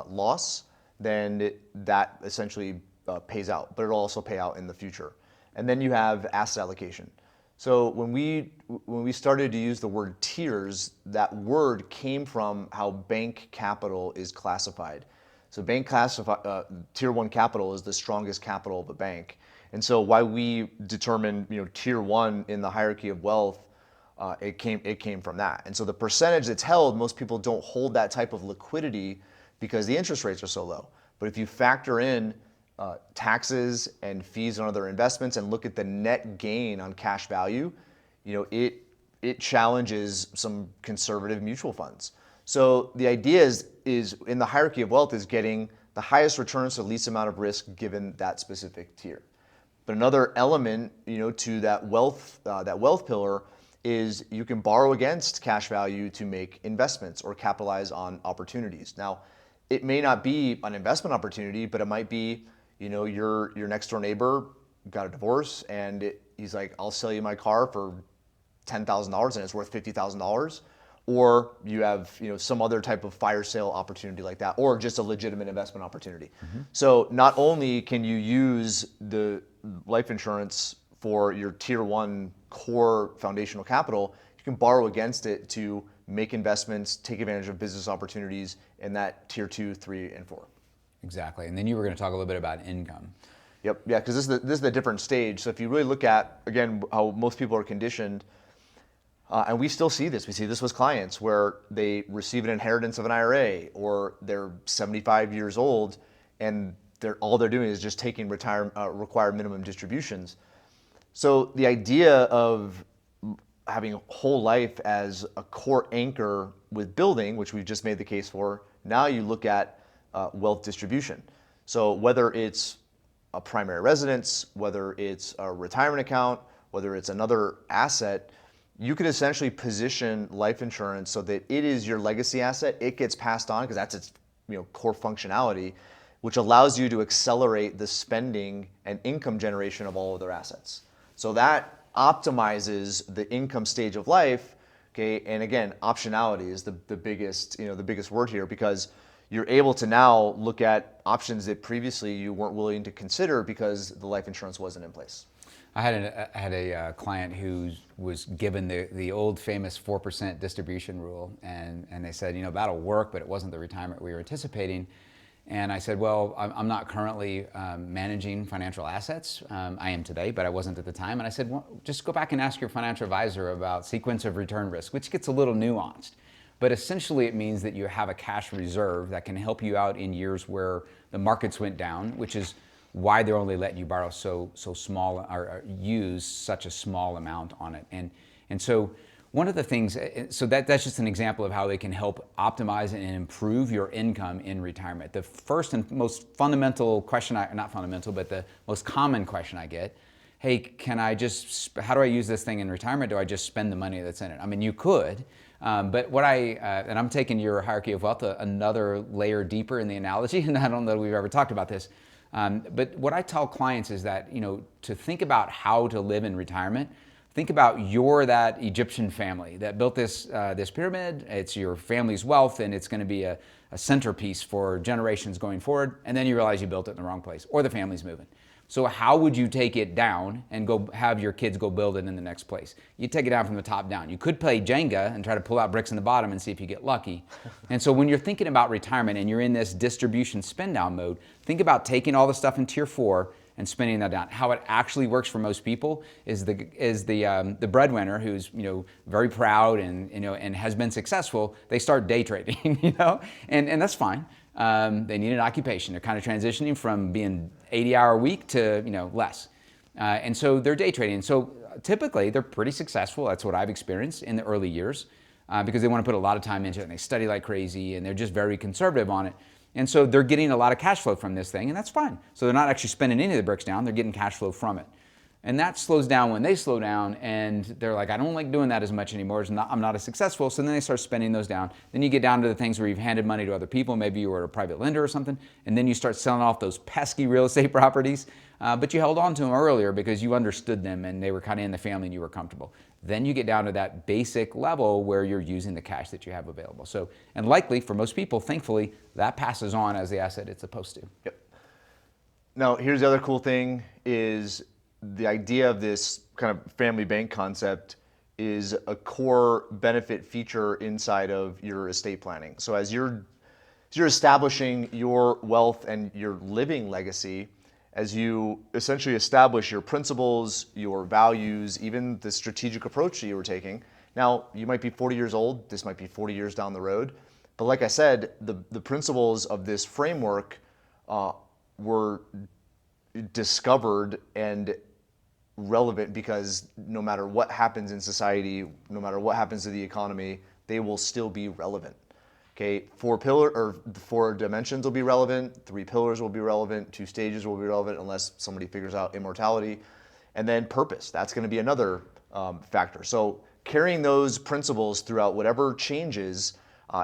loss, then that essentially pays out, but it'll also pay out in the future. And then you have asset allocation. So when we started to use the word tiers, that word came from how bank capital is classified. So tier 1 capital is the strongest capital of a bank. And so why we determined tier 1 in the hierarchy of wealth, it came from that. And so the percentage that's held, most people don't hold that type of liquidity because the interest rates are so low. But if you factor in taxes and fees on other investments and look at the net gain on cash value, it challenges some conservative mutual funds. So the idea is in the hierarchy of wealth is getting the highest returns to the least amount of risk given that specific tier. But another element, to that wealth pillar is you can borrow against cash value to make investments or capitalize on opportunities. Now, it may not be an investment opportunity, but it might be, your next door neighbor got a divorce and he's like, I'll sell you my car for $10,000 and it's worth $50,000. Or you have some other type of fire sale opportunity like that, or just a legitimate investment opportunity. Mm-hmm. So not only can you use the life insurance for your tier 1 core foundational capital, you can borrow against it to make investments, take advantage of business opportunities in that tier 2, 3, and 4. Exactly. And then you were going to talk a little bit about income. Yep. Yeah, because this is the different stage. So if you really look at, again, how most people are conditioned, and we still see this. We see this with clients where they receive an inheritance of an IRA, or they're 75 years old, and all they're doing is just taking required minimum distributions. So the idea of having whole life as a core anchor with building, which we've just made the case for, now you look at wealth distribution. So whether it's a primary residence, whether it's a retirement account, whether it's another asset, you could essentially position life insurance so that it is your legacy asset. It gets passed on because that's its core functionality, which allows you to accelerate the spending and income generation of all other assets. So that optimizes the income stage of life. Okay, and again, optionality is the biggest word here, because you're able to now look at options that previously you weren't willing to consider because the life insurance wasn't in place. I had a client who was given the old famous 4% distribution rule, and they said, that'll work, but it wasn't the retirement we were anticipating. And I said, well, I'm not currently managing financial assets. I am today, but I wasn't at the time. And I said, well, just go back and ask your financial advisor about sequence of return risk, which gets a little nuanced. But essentially it means that you have a cash reserve that can help you out in years where the markets went down, which is why they're only letting you borrow so small or use such a small amount on it. And so one of the things, so that's just an example of how they can help optimize and improve your income in retirement. The first and most fundamental question, not fundamental, but the most common question I get, hey, how do I use this thing in retirement? Do I just spend the money that's in it? I mean, you could, but and I'm taking your hierarchy of wealth another layer deeper in the analogy, and I don't know that we've ever talked about this. But what I tell clients is that, to think about how to live in retirement, think about you're that Egyptian family that built this pyramid. It's your family's wealth, and it's going to be a centerpiece for generations going forward. And then you realize you built it in the wrong place, or the family's moving. So how would you take it down and go have your kids go build it in the next place? You take it down from the top down. You could play Jenga and try to pull out bricks in the bottom and see if you get lucky. And so when you're thinking about retirement and you're in this distribution spend down mode, think about taking all the stuff in tier 4 and spending that down. How it actually works for most people is the breadwinner who's very proud and has been successful. They start day trading, and that's fine. They need an occupation. They're kind of transitioning from being 80-hour week to less, and so they're day trading. So typically they're pretty successful. That's what I've experienced in the early years, because they want to put a lot of time into it and they study like crazy and they're just very conservative on it. And so they're getting a lot of cash flow from this thing, and that's fine. So they're not actually spending any of the bricks down, they're getting cash flow from it. And that slows down when they slow down, and they're like, I don't like doing that as much anymore, I'm not as successful, so then they start spending those down. Then you get down to the things where you've handed money to other people, maybe you were a private lender or something, and then you start selling off those pesky real estate properties, but you held on to them earlier because you understood them and they were kind of in the family and you were comfortable. Then you get down to that basic level where you're using the cash that you have available. So, and likely for most people, thankfully, that passes on as the asset it's supposed to. Yep. Now, here's the other cool thing is the idea of this kind of family bank concept is a core benefit feature inside of your estate planning. So as you're establishing your wealth and your living legacy, as you essentially establish your principles, your values, even the strategic approach that you were taking. Now, you might be 40 years old, this might be 40 years down the road, but like I said, the principles of this framework were discovered and relevant because no matter what happens in society, no matter what happens to the economy, they will still be relevant. Okay, 4 dimensions will be relevant, 3 pillars will be relevant, 2 stages will be relevant unless somebody figures out immortality, and then purpose. That's going to be another factor. So carrying those principles throughout whatever changes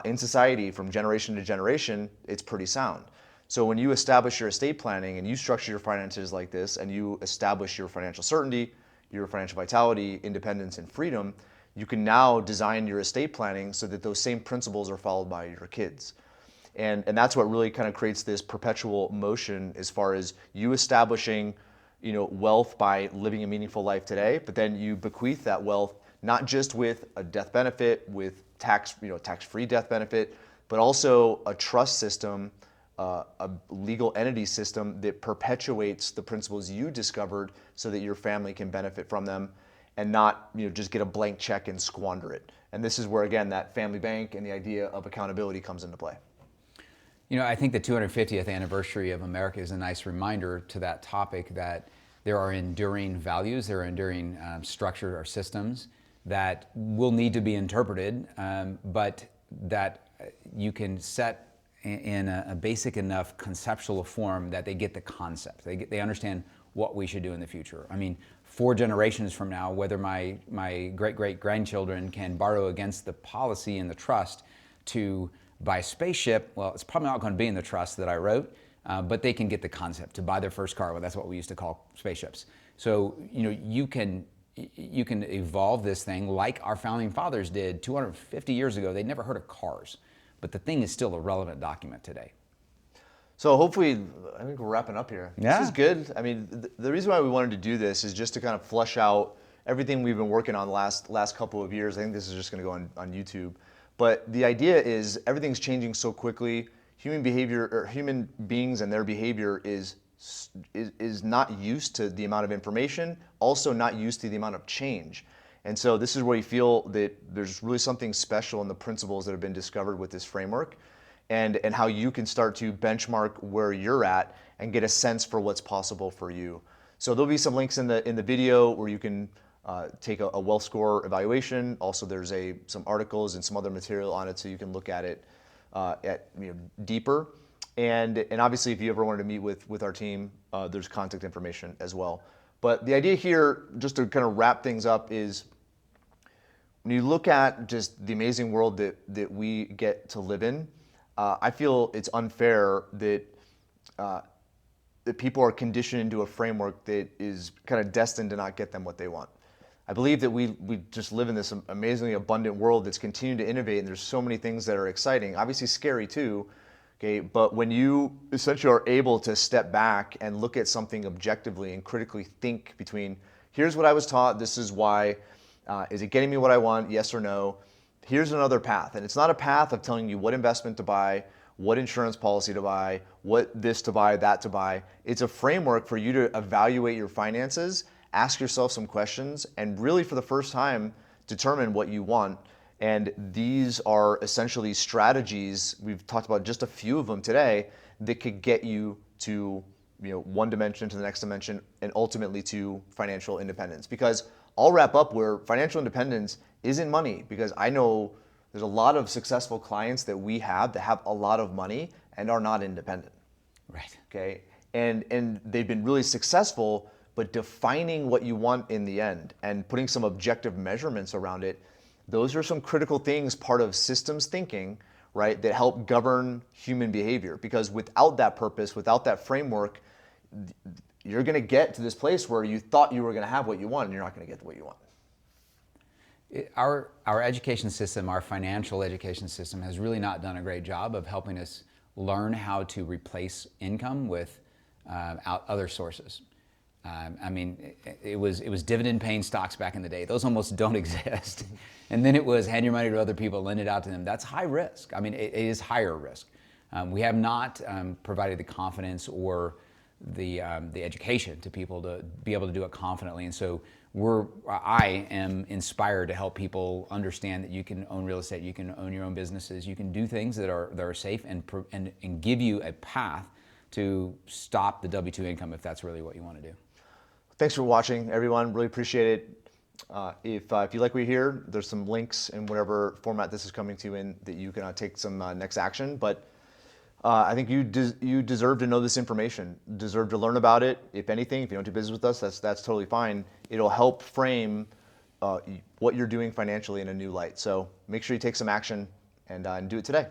in society from generation to generation, it's pretty sound. So when you establish your estate planning and you structure your finances like this and you establish your financial certainty, your financial vitality, independence, and freedom, you can now design your estate planning so that those same principles are followed by your kids. And that's what really kind of creates this perpetual motion as far as you establishing wealth by living a meaningful life today, but then you bequeath that wealth not just with a death benefit, with tax-free death benefit, but also a trust system, a legal entity system that perpetuates the principles you discovered so that your family can benefit from them and not just get a blank check and squander it. And this is where, again, that family bank and the idea of accountability comes into play. I think the 250th anniversary of America is a nice reminder to that topic that there are enduring values, there are enduring structures or systems that will need to be interpreted, but that you can set in a basic enough conceptual form that they get the concept. They understand what we should do in the future. I mean, 4 generations from now, whether my great-great-grandchildren can borrow against the policy and the trust to buy a spaceship, well, it's probably not going to be in the trust that I wrote, but they can get the concept to buy their first car. Well, that's what we used to call spaceships. So, you can evolve this thing like our founding fathers did 250 years ago. They'd never heard of cars. but the thing is still a relevant document today. So hopefully, I think we're wrapping up here. Yeah. This is good. I mean, the reason why we wanted to do this is just to kind of flesh out everything we've been working on the last couple of years. I think this is just going to go on YouTube. But the idea is everything's changing so quickly. Human behavior, or human beings and their behavior is not used to the amount of information, also not used to the amount of change. And so this is where you feel that there's really something special in the principles that have been discovered with this framework, and how you can start to benchmark where you're at and get a sense for what's possible for you. So there'll be some links in the video where you can take a wealth score evaluation. Also, there's some articles and some other material on it, so you can look at it deeper. And obviously, if you ever wanted to meet with our team, there's contact information as well. But the idea here, just to kind of wrap things up, is when you look at just the amazing world that we get to live in, I feel it's unfair that people are conditioned into a framework that is kind of destined to not get them what they want. I believe that we just live in this amazingly abundant world that's continuing to innovate, and there's so many things that are exciting, obviously scary too, okay? But when you essentially are able to step back and look at something objectively and critically think between, here's what I was taught, this is why, is it getting me what I want, yes or no? Here's another path. And it's not a path of telling you what investment to buy, what insurance policy to buy, what this to buy, that to buy. It's a framework for you to evaluate your finances, ask yourself some questions, and really for the first time, determine what you want. And these are essentially strategies, we've talked about just a few of them today, that could get you to one dimension to the next dimension and ultimately to financial independence. Because I'll wrap up where financial independence isn't money, because I know there's a lot of successful clients that we have that have a lot of money and are not independent. Right. Okay. And they've been really successful, but defining what you want in the end and putting some objective measurements around it, those are some critical things, part of systems thinking, right, that help govern human behavior. Because without that purpose, without that framework, you're going to get to this place where you thought you were going to have what you want, and you're not going to get what you want. Our education system, our financial education system, has really not done a great job of helping us learn how to replace income with other sources. I mean, it was dividend-paying stocks back in the day. Those almost don't exist. And then it was hand your money to other people, lend it out to them. That's high risk. I mean, it is higher risk. We have not provided the confidence or the education to people to be able to do it confidently. And so I am inspired to help people understand that you can own real estate, you can own your own businesses, you can do things that are safe and give you a path to stop the W-2 income if that's really what you want to do. Thanks for watching, everyone. Really appreciate it. If you like what you hear, there's some links in whatever format this is coming to in that you can take some next action. But I think you deserve to know this information, deserve to learn about it. If anything, if you don't do business with us, that's totally fine. It'll help frame what you're doing financially in a new light. So make sure you take some action and do it today.